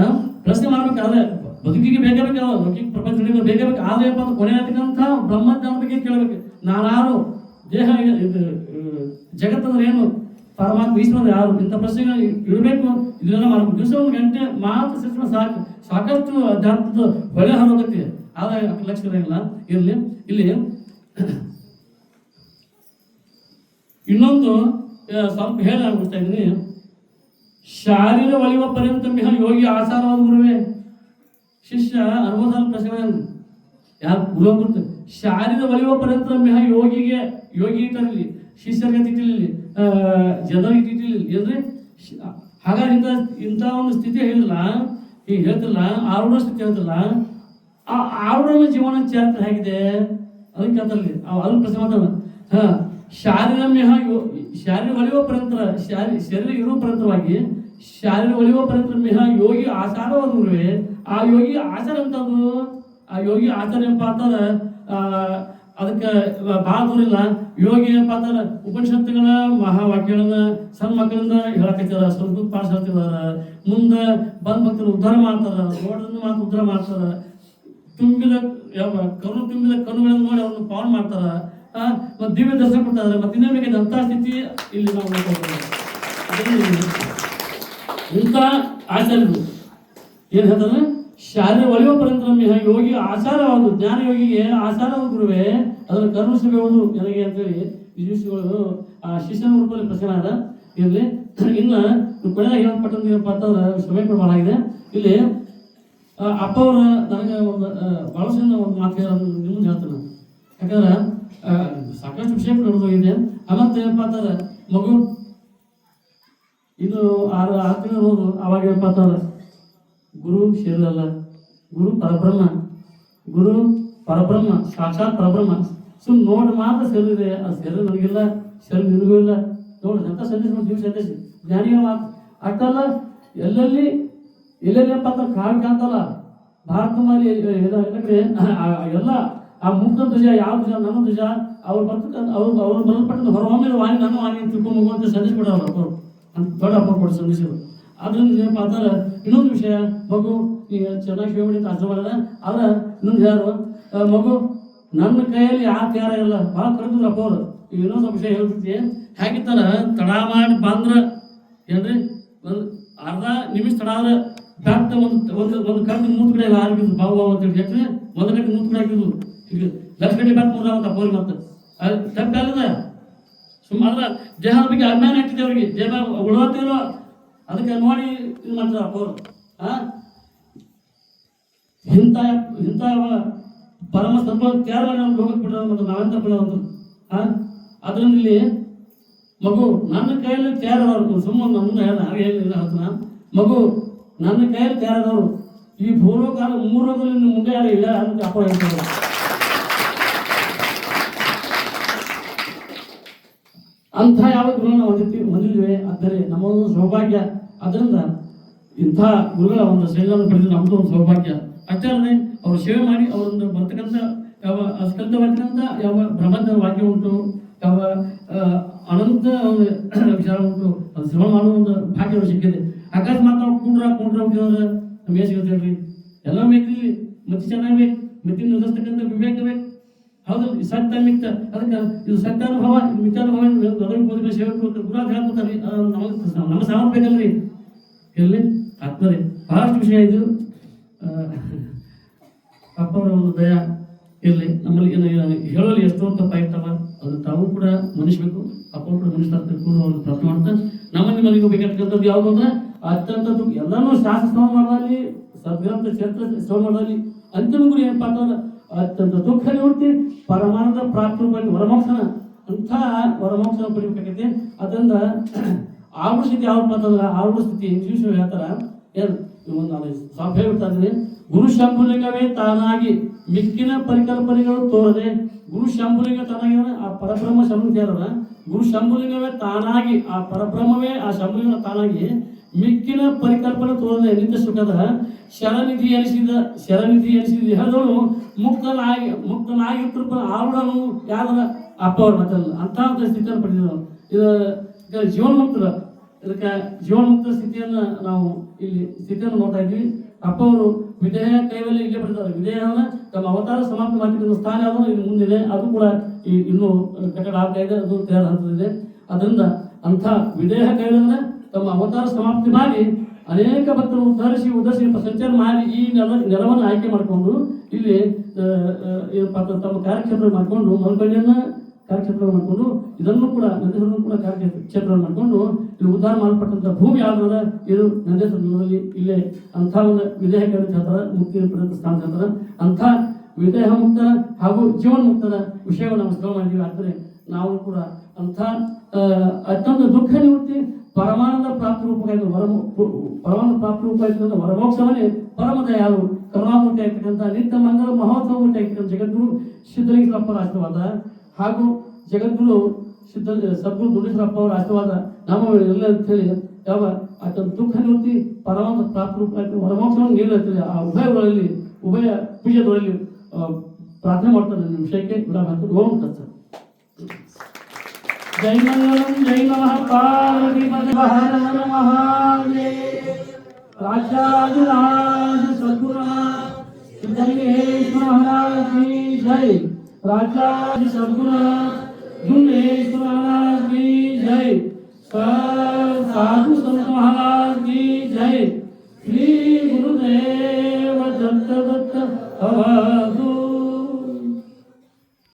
ಪ್ರಶ್ನೆ ಮಾಡ್ಬೇಕಾದ್ರೆ ಬದುಕಿಗೆ ಬೇಕಾಗಬೇಕು, ಲೌಕಿಕ ಪ್ರಪಂಚಗಳಿಗೆ ಬೇಕಾಗಬೇಕು. ಆದ್ರೆ ಏನಪ್ಪ ಕೊನೆ ಆಗ್ತಕ್ಕಂಥ ಬ್ರಹ್ಮಜ್ಞಾನ ಬಗ್ಗೆ ಕೇಳಬೇಕು. ನಾನಾರು ದೇಹ ಇದು ಜಗತ್ತಂದ್ರೆ ಏನು, ಪರಮಾತ್ಮ ಈಶ್ವರ ಯಾರು, ಇಂಥ ಪ್ರಶ್ನೆಗಳು ಇಡಬೇಕು. ಇದನ್ನೆಲ್ಲ ಮಾಡ್ಬೇಕು. ದಿವಸ 1 ಗಂಟೆ ಮಾತು ಶಿಕ್ಷಣ ಸಾಕಷ್ಟು ಅಧ್ಯಾತ್ಮದ ಹೊಳೆ ಹರೋಗತ್ತೆ. ಆದ್ರೆ ಲಕ್ಷ ಇರಂಗಿಲ್ಲ. ಇಲ್ಲಿ ಇನ್ನೊಂದು ಸ್ವಲ್ಪ ಹೇಳಾಗ್ಬಿಡ್ತಾ ಇದ್ದೀನಿ. ಶಾರೀರ ಒಲಿಯುವ ಪರ್ಯಂತ ಮಿಹ ಯೋಗಿ ಆಚಾರವಾದ ಗುರುವೇ. ಶಿಷ್ಯ 60 ಸಾಲ ಪ್ರಶ್ನೆಗಳನ್ನು ಯಾರು ಗುರು ಅಂತ ಶಾರೀರ ಒಲಿಯುವ ಪರ್ಯಂತ ಮಿಹ ಯೋಗಿ ಇಟ್ಟಲ್ಲಿ ಶಿಷ್ಯರಿಗೆ ತಿಟ್ಟಿಲ್ಲಿ ಜನರಿಗೆ ತಿಟ್ಟಿಲ್ಲ ಅಂದ್ರೆ. ಹಾಗಾಗಿ ಇಂಥ ಒಂದು ಸ್ಥಿತಿ ಹೇಳಿಲ್ಲ, ಈಗ ಹೇಳ್ತಿಲ್ಲ, ಆರೂಢ ಸ್ಥಿತಿ ಹೇಳ್ತಿಲ್ಲ. ಆ ಆರೂಢ ಜೀವನ ಚಾರಿತ್ರ ಹೇಗಿದೆ ಅದಕ್ಕೆ ಕೇಳ್ತಲ್ಲಿ ಅದನ್ನ ಪ್ರಶ್ನೆ ಮಾತಾಡ. ಶಾರೀರ ಒಲಿಯುವ ಪರಂತರ ಶರೀರ ಇರುವ ಪರಂತರವಾಗಿ ಶಾರೀರ ಒಲಿಯುವ ಪರಂತರ ಮಿಹ ಯೋಗಿ ಆಚಾರವಾದ ಗುರುವೇ. ಆ ಯೋಗಿ ಆಚಾರ ಅಂತದ್ದು, ಆ ಯೋಗಿ ಆಚಾರ ಏನಪ್ಪ ಅಂತಂದ್ರೆ ಅದಕ್ಕೆ ಭಾಳ ದೂರ ಇಲ್ಲ. ಯೋಗಿ ಏನಪ್ಪ ಅಂತಂದ್ರೆ ಉಪನಿಷತ್ತುಗಳ ಮಹಾವಾಕ್ಯಗಳನ್ನ ಸಣ್ಣ ಮಕ್ಕಳಿಂದ ಹೇಳಕತ್ತಾರ, ಸ್ವಲ್ಪ ಪಾಠ ಹೇಳ್ತಿದಾರ. ಮುಂದೆ ಬಂದ್ ಭಕ್ತರು ಉದ್ಧಾರ ಮಾಡ್ತಾರ, ರೋಡನ್ನು ಮಾತು ಉದ್ಧಾರ ಮಾಡ್ತಾರ. ತುಂಬಿದ ಕಣ್ಣುಗಳನ್ನು ನೋಡಿ ಅವ್ರನ್ನ ಪಾವನ ಮಾಡ್ತಾರ. ಮತ್ತು ದಿವ್ಯ ದರ್ಶನ ಕೊಡ್ತಾರೆ. ಮತ್ತೆ ಇನ್ನೇ ಬೇಕಾದ ಅಂಥ ಸ್ಥಿತಿ ಇಲ್ಲಿ ನಾವು ನೋಡ್ಕೊಳ್ತೇವೆ. ಇಂಥ ಆಚಾರ್ಯರು ಏನು ಹೇಳ್ತಾರೆ, ಶಾರೀರ ಒಲಿಯುವ ಪರಂತರ ಯೋಗಿ ಆಚಾರವಾದ ಜ್ಞಾನ ಯೋಗಿಗೆ ಆಚಾರವಾದ ಗುರುವೇ ಅದನ್ನು ಕರುಣಿಸಬಹುದು ನನಗೆ ಅಂತೇಳಿ ಈ ದಿವಸಗಳು ಆ ಶಿಷ್ಯನ ರೂಪದಲ್ಲಿ ಪ್ರಶ್ನೆ ಆದ. ಇರಲಿ ಇನ್ನು ಕೊನೆಯಾಗಿ ಹೇಳಲ್ಪಟ್ಟಂತ ಏನಪ್ಪ ಅಂತಂದ್ರೆ ಸಮಯ ಮಾಡಲಾಗಿದೆ. ಇಲ್ಲಿ ಅಪ್ಪ ಅವರ ನನಗೆ ಒಂದು ಬಳಸಿದ ಒಂದು ಮಾತು ನಿಮ್ಮನ್ನು ಹೇಳ್ತೇನೆ. ಯಾಕಂದ್ರೆ ಸಾಕಷ್ಟು ವಿಷಯ ನಡೆದೋಗಿದೆ. ಆಮತ್ತೆ ಏನಪ್ಪ ಅಂತಾರೆ ಮಗು ಇದು 6 ತಿಂಗಳು ಹೋದು ಅವಾಗ ಏನಪ್ಪ ಅಂತಾರೆ ಗುರು ಶರೀರಲ್ಲ, ಗುರು ಪರಬ್ರಹ್ಮ, ಗುರು ಪರಬ್ರಹ್ಮ ಸಾಕ್ಷಾತ್ ಪರಬ್ರಹ್ಮ. ಸುಮ್ ನೋಡಿ ಮಾತ್ರ ಶರೀರ ಇದೆ, ಆ ಶರೀರ ನನಗಿಲ್ಲ, ಶರೀರ ನಿನಗೂ ಇಲ್ಲ. ನೋಡಿ ಎಂಥ ಸಂದೇಶ ಜೀವ ಸಂದೇಶ ಜ್ಞಾನಿಗಳ ಮಾತು ಅಷ್ಟಲ್ಲ. ಎಲ್ಲೆಲ್ಲಿ ಏನಪ್ಪ ಅಂತ ಕಾಡು ಕಾಣ್ತಲ್ಲ ಭಾರತ ಮೇಲೆ ಎಲ್ಲ ಆ ಮುಕ್ತ ಧ್ವಜ ಯಾವ ಧ್ವಜ ನನ್ನ ಧ್ವಜ ಅವ್ರು ಬರ್ತಕ್ಕಂಥ ಅವ್ರು ಬರಲ್ಪಟ್ಟಂತ ಹೊರಹೊಮ್ಮಿದ ವಾಣಿ ನನ್ನ ವಾಣಿ ತಿಳ್ಕೊಂಡು ಹೋಗುವಂಥ ಸಂದೇಶ ಕೊಡೋರು ಅವರು ಅಂತ ದೊಡ್ಡ ಅಪ್ಪ ಕೊಡೋ ಸಂದೇಶಗಳು. ಅದರಿಂದ ಏನಪ್ಪ ಅಂತಾರೆ ಇನ್ನೊಂದು ವಿಷಯ, ಮಗು ಈಗ ಚೆನ್ನಾಗಿ ಸೇವೆ ಮಾಡಿ ಅರ್ಥ ಮಾಡಿದ. ಆದ್ರೆ ಇನ್ನೊಂದು ಯಾರು ಮಗು ನನ್ನ ಕೈಯಲ್ಲಿ ಯಾರ ಇಲ್ಲ ಭಾಳ ಕರೆದ್ರು ಅಪ್ಪ ಅವರು. ಈಗ ಇನ್ನೊಂದು ವಿಷಯ ಹೇಳ್ತಿದ್ದೆ ಹೇಗಿತ್ತಾರ ತಡ ಮಾಡಿ ಬಂದ್ರೆ ಏನ್ರಿ ಒಂದು ಅರ್ಧ ನಿಮಿಷ ತಡ ಆದ್ರೆ ಬ್ಯಾಟ್ ಒಂದು ಕಡೆ 3 ಕಡೆ ಎಲ್ಲ ಆಗಿದ್ದು ಬಾವು ಅಂತೇಳಿ ಯಾಕಂದ್ರೆ ಒಂದು ಗಂಟೆ 3 ಕಡೆ ಆಗಿದ್ದು. ಈಗ ಲಕ್ಷ ಗಂಟೆ ಬ್ಯಾಟ್ ಮುರಿದಾವಂತ ಅಪ್ಪ ಅವ್ರಿಗೆ ಮತ್ತೆ ಅದು ತಪ್ಪಲ್ಲದ ಸುಮ್ಮನೆ ದೇಹದ ಬಗ್ಗೆ ಅಭಿಮಾನ ಇಟ್ಟಿದೆ ಅವ್ರಿಗೆ, ದೇಹ ಉಳ್ವತ್ತಿರೋ ಅದಕ್ಕೆ ನೋಡಿ ಇದು ಮಾಡ್ತಾರೆ ಅಪ್ಪ ಅವರು. ಇಂಥ ಪರಮ ಸ್ವಲ್ಪ ತಯಾರು ಮಾಡಿ ನಮ್ಗೆ ಹೋಗಕ್ಕೆ ಬಿಟ್ಟರೆ ಮತ್ತು ನಾವೆಂತ ಬಿಡೋದು. ಅದರಿಂದ ಇಲ್ಲಿ ಮಗು ನನ್ನ ಕೈಯಲ್ಲಿ ತಯಾರದವರು ಸುಮ್ಮನೆ ನಮ್ಗೆ ಹಾಗೆ ಹೇಳಿಲ್ಲ ಹೇಳ್ತಾನ ಮಗು ನನ್ನ ಕೈಯಲ್ಲಿ ತಯಾರದವರು ಈ ಭೂಲೋಕಾಲ 3 ರೋಗದಲ್ಲಿ ಮುಂದೆ ಯಾರು ಇಲ್ಲ ಅಂತ ಅಪ್ಪ ಹೇಳ್ತಾರೆ. ಅಂಥ ಯಾವ ಗುರುಗಳನ್ನ ಹೊಂದಿದ್ವಿ ಅಂದರೆ ನಮ್ಮೊಂದು ಸೌಭಾಗ್ಯ. ಅದರಿಂದ ಇಂಥ ಗುರುಗಳ ಒಂದು ಶೈಲಿಯನ್ನು ಪಡೆದು ನಮ್ಮದು ಒಂದು ಸೌಭಾಗ್ಯ. ಅಷ್ಟೇ ಅಲ್ಲದೆ ಅವರು ಸೇವೆ ಮಾಡಿ ಅವರೊಂದು ಬರ್ತಕ್ಕಂಥ ಯಾವ ಸ್ಕಂದವಾಗಿರ್ತಕ್ಕಂಥ ಯಾವ ಬ್ರಹ್ಮದ ವಾಕ್ಯ ಉಂಟು, ಯಾವ ಅನಂತ ಒಂದು ವಿಚಾರ ಉಂಟು, ಅದು ಶ್ರವಣ ಮಾಡುವ ಒಂದು ಭಾಗ್ಯ ಸಿಕ್ಕಿದೆ. ಅಕಸ್ಮಾತ್ ನಾವು ಕುಂಡ್ರ ಹೋಗಿದ್ರೆ ನಮ್ಗೆ ಸಿಗುತ್ತೇಳ್ರಿ ಎಲ್ಲ ಬೇಕ್ರಿ ಮತ್ತೆ ಚೆನ್ನಾಗಿ ಬೇಕು ಮತ್ತೆ ನಿರ್ಧರಿಸ್ತಕ್ಕಂಥ ವಿವೇಕ ಬೇಕು. ಹೌದು ಸತ್ಯ ಮಿತ್ತ ಅದಕ್ಕೆ ಇದು ಸತ್ಯಾನುಭವ ಮಿಥ್ಯಾನುಭವ ಓದಿನ ಸೇವಕರು ಗುರು ಅಂತ ಹೇಳ್ಕೊತಾರೆ. ನಮ್ಮ ಸಾಮರ್ಥ್ಯ ಬೇಕಲ್ರಿ ಎಲ್ಲಿ ಆಗ್ತದೆ ಬಹಳಷ್ಟು ವಿಷಯ ಇದು. ಅಪ್ಪ ಅವರ ಒಂದು ದಯ ಇರಲಿ ನಮ್ಮಲ್ಲಿ ಹೇಳಲು ಎಷ್ಟೋ ತಪ್ಪಾಗಿರ್ತವ ಅದು ತಾವು ಕೂಡ ಮನುಷ್ಯಬೇಕು. ಅಪ್ಪ ಕೂಡ ಮನುಷ್ಯ ತಿಳ್ಕೊಂಡು ಅವ್ರಿಗೆ ಪ್ರಾರ್ಥನೆ ಮಾಡ್ತಾ ನಮ್ಮಲ್ಲಿ ಮನೆಗೆ ಬೇಕಾಗ್ತಕ್ಕಂಥದ್ದು ಯಾವುದು ಅಂದ್ರೆ ಅತ್ಯಂತ ಎಲ್ಲಾನು ಶಾಸ್ತ್ರ ಶ್ರವಣ ಮಾಡೋದಲ್ಲಿ ಸದ್ಗ್ರಂಥ ಕ್ಷೇತ್ರ ಶ್ರವಣ ಮಾಡೋದಲ್ಲಿ ಅಂತಿಮ ಗುರಿ ಏನಪ್ಪ ಅಂತಂದ್ರೆ ಅತ್ಯಂತ ದುಃಖ ನಿವೃತ್ತಿ ಪರಮಾನಂದ ಪ್ರಾಪ್ತಿ ವರಮೋಕ್ಷನ ಅಂಥ ವರಮೋಕ್ಷನ ಪಡಿಬೇಕಾಗೈತಿ. ಅದರಿಂದ ಆವೃ ಸ್ಥಿತಿ ಯಾವಪ್ಪ ಅಂತಂದ್ರೆ ಆವೃ ಸ್ಥಿತಿ ಇಂಗ್ಲೀಷ್ ಹೇಳ್ತಾರ ಏನು ಒಂದು ಸ್ವಲ್ಪ ಹೇಳ್ಬಿಡ್ತಾರೆ ಗುರು ಶಂಭುಲಿಂಗವೇ ತಾನಾಗಿ ಮಿಕ್ಕಿನ ಪರಿಕಲ್ಪನೆಗಳು ತೋರದೆ ಗುರು ಶಂಭುಲಿಂಗ ತಾನಾಗಿ ಆ ಪರಬ್ರಹ್ಮ ಶಂಭುಲಿಂಗ ಗುರು ಶಂಭುಲಿಂಗವೇ ತಾನಾಗಿ ಆ ಪರಬ್ರಹ್ಮವೇ ಆ ಶಂಭುಲಿಂಗ ತಾನಾಗಿ ಮಿಕ್ಕಿನ ಪರಿಕಲ್ಪನೆ ತೋರದೆ ನಿತ್ಯ ಸುಖದ ಶರನಿಧಿ ಎನಿಸಿದ ದೇಹದವನು ಮುಕ್ತನಾಗಿರ್ತಿರ್ಪ ಆರುಡನು ಯಾವ್ದಾರ ಅಪ್ಪ ಅವ್ರ ಮತ್ತಲ್ಲ ಅಂತ ಸ್ಥಿತಿಯನ್ನು ಪಡೆದಿದ್ರು. ಇದು ಜೀವನ್ಮುಕ್ತರ ಇದಕ್ಕೆ ಜೀವನ್ಮುಕ್ತ ಸ್ಥಿತಿಯನ್ನು ನಾವು ಇಲ್ಲಿ ಸ್ಥಿತಿಯನ್ನು ನೋಡ್ತಾ ಇದ್ವಿ. ಅಪ್ಪ ಅವರು ವಿದೇಹ ಕೈವಲ್ಲಿ ಇಲ್ಲೇ ಪಡೆದಿದ್ದಾರೆ. ವಿದೇಹವನ್ನು ತಮ್ಮ ಅವತಾರ ಸಮಾಪ್ತಿ ಮಾಡಿದ ಸ್ಥಾನ ಯಾವುದು ಇದು ಮುಂದಿದೆ, ಅದು ಕೂಡ ಇನ್ನೂ ಕಟ್ಟಡ ಆಗ್ತಾ ಇದೆ, ಅದು ತಯಾರು ಹಂತದಿದೆ. ಅದರಿಂದ ಅಂಥ ವಿದೇಹ ಕೈವನ್ನ ತಮ್ಮ ಅವತಾರ ಸಮಾಪ್ತಿ ಮಾಡಿ ಅನೇಕ ಭಕ್ತರು ಉದ್ಧರಿಸಿ ಸಂಚಾರ ಮಾಡಿ ಈ ನೆಲವನ್ನು ಆಯ್ಕೆ ಮಾಡಿಕೊಂಡು ಇಲ್ಲಿ ತಮ್ಮ ಕಾರ್ಯಕ್ಷೇತ್ರ ಮಾಡಿಕೊಂಡು ಮಲ್ಕಳ್ಳಿಯನ್ನ ಕಾರ್ಯಕ್ಷೇತ್ರ ಮಾಡಿಕೊಂಡು ಇದನ್ನು ಕೂಡ ನಂದೇಶ್ವರನ್ನು ಕೂಡ ಕಾರ್ಯಕ್ಷೇತ್ರ ಮಾಡಿಕೊಂಡು ಇಲ್ಲಿ ಉದ್ಧಾರ ಮಾಡಲ್ಪಟ್ಟಂಥ ಭೂಮಿ ಯಾವ್ದಾರ ಇದು ನಂದೇಶ್ವರದಲ್ಲಿ ಇಲ್ಲೇ ಅಂಥ ಒಂದು ವಿದೇಹ ಹೇಳ್ತಾರೆ ಮುಕ್ತಿ ಪಡೆದ ಸ್ಥಾನ ಹೇಳ್ತಾರೆ. ಅಂಥ ವಿದೇಹ ಮುಕ್ತರ ಹಾಗೂ ಜೀವನ ಮುಕ್ತರ ವಿಷಯವನ್ನು ನಾವು ಶ್ರವಣ ಮಾಡಿದ್ದೀವಿ. ಆದರೆ ನಾವು ಕೂಡ ಅಂಥ ಅತ್ಯಂತ ದುಃಖ ನಿವೃತ್ತಿ ಪರಮಾನಂದ ಪ್ರಾಪ್ತಿ ರೂಪವಾಗಿ ಪರಮಾನಂದ ಪ್ರಾಪ್ತಿ ರೂಪವಾಗಿರ್ತಕ್ಕಂಥ ವರಮೋಕ್ಷವನ್ನೇ ಪರಮ ದಯಾಳು ಕರುಣಾಮೂರ್ತಿ ಆಗ್ತಕ್ಕಂಥ ನಿತ್ಯ ಮಂಗಲ ಮಹೋತ್ಸವ ಮೂರ್ತಿ ಆಗ್ತಕ್ಕಂಥ ಜಗದ್ಗುರು ಸಿದ್ಧಲಿಂಗೇಶ್ವರಪ್ಪರ ಆಶೀರ್ವಾದ ಹಾಗೂ ಜಗದ್ಗುರು ಸದ್ಗುರು ದುಂಡೇಶ್ವರಪ್ಪ ಅವರ ಆಶೀರ್ವಾದ ನಮ್ಮ ಎಲ್ಲ ಅಂತೇಳಿ ಯಾವ ಅತ್ಯಂತ ದುಃಖ ನಿವೃತ್ತಿ ಪರಮಾನಂದ ಪ್ರಾಪ್ತಿ ರೂಪ ವರಮೋಕ್ಷವನ್ನು ನೀಡಲಾಗ್ತದೆ. ಆ ಉಭಯ ಪೂಜೆಗಳಲ್ಲಿ ಪ್ರಾರ್ಥನೆ ಮಾಡ್ತಾರೆ. ನನ್ನ ವಿಷಯಕ್ಕೆ ವಿರಾಮ ಓಂ ತತ್ಸ. जय मंगलम जय नमः पार्वती हर हर महादेव। राजाधिराज सद्गुरुनाथ सिद्धलिंगेश्वर महाराज की जय। राजाधि सद्गुरुनाथ दुंडेश्वर महाराज की जय। साधु संत महाराज की जय। श्री गुरुदेव दत्त दत्त अवधू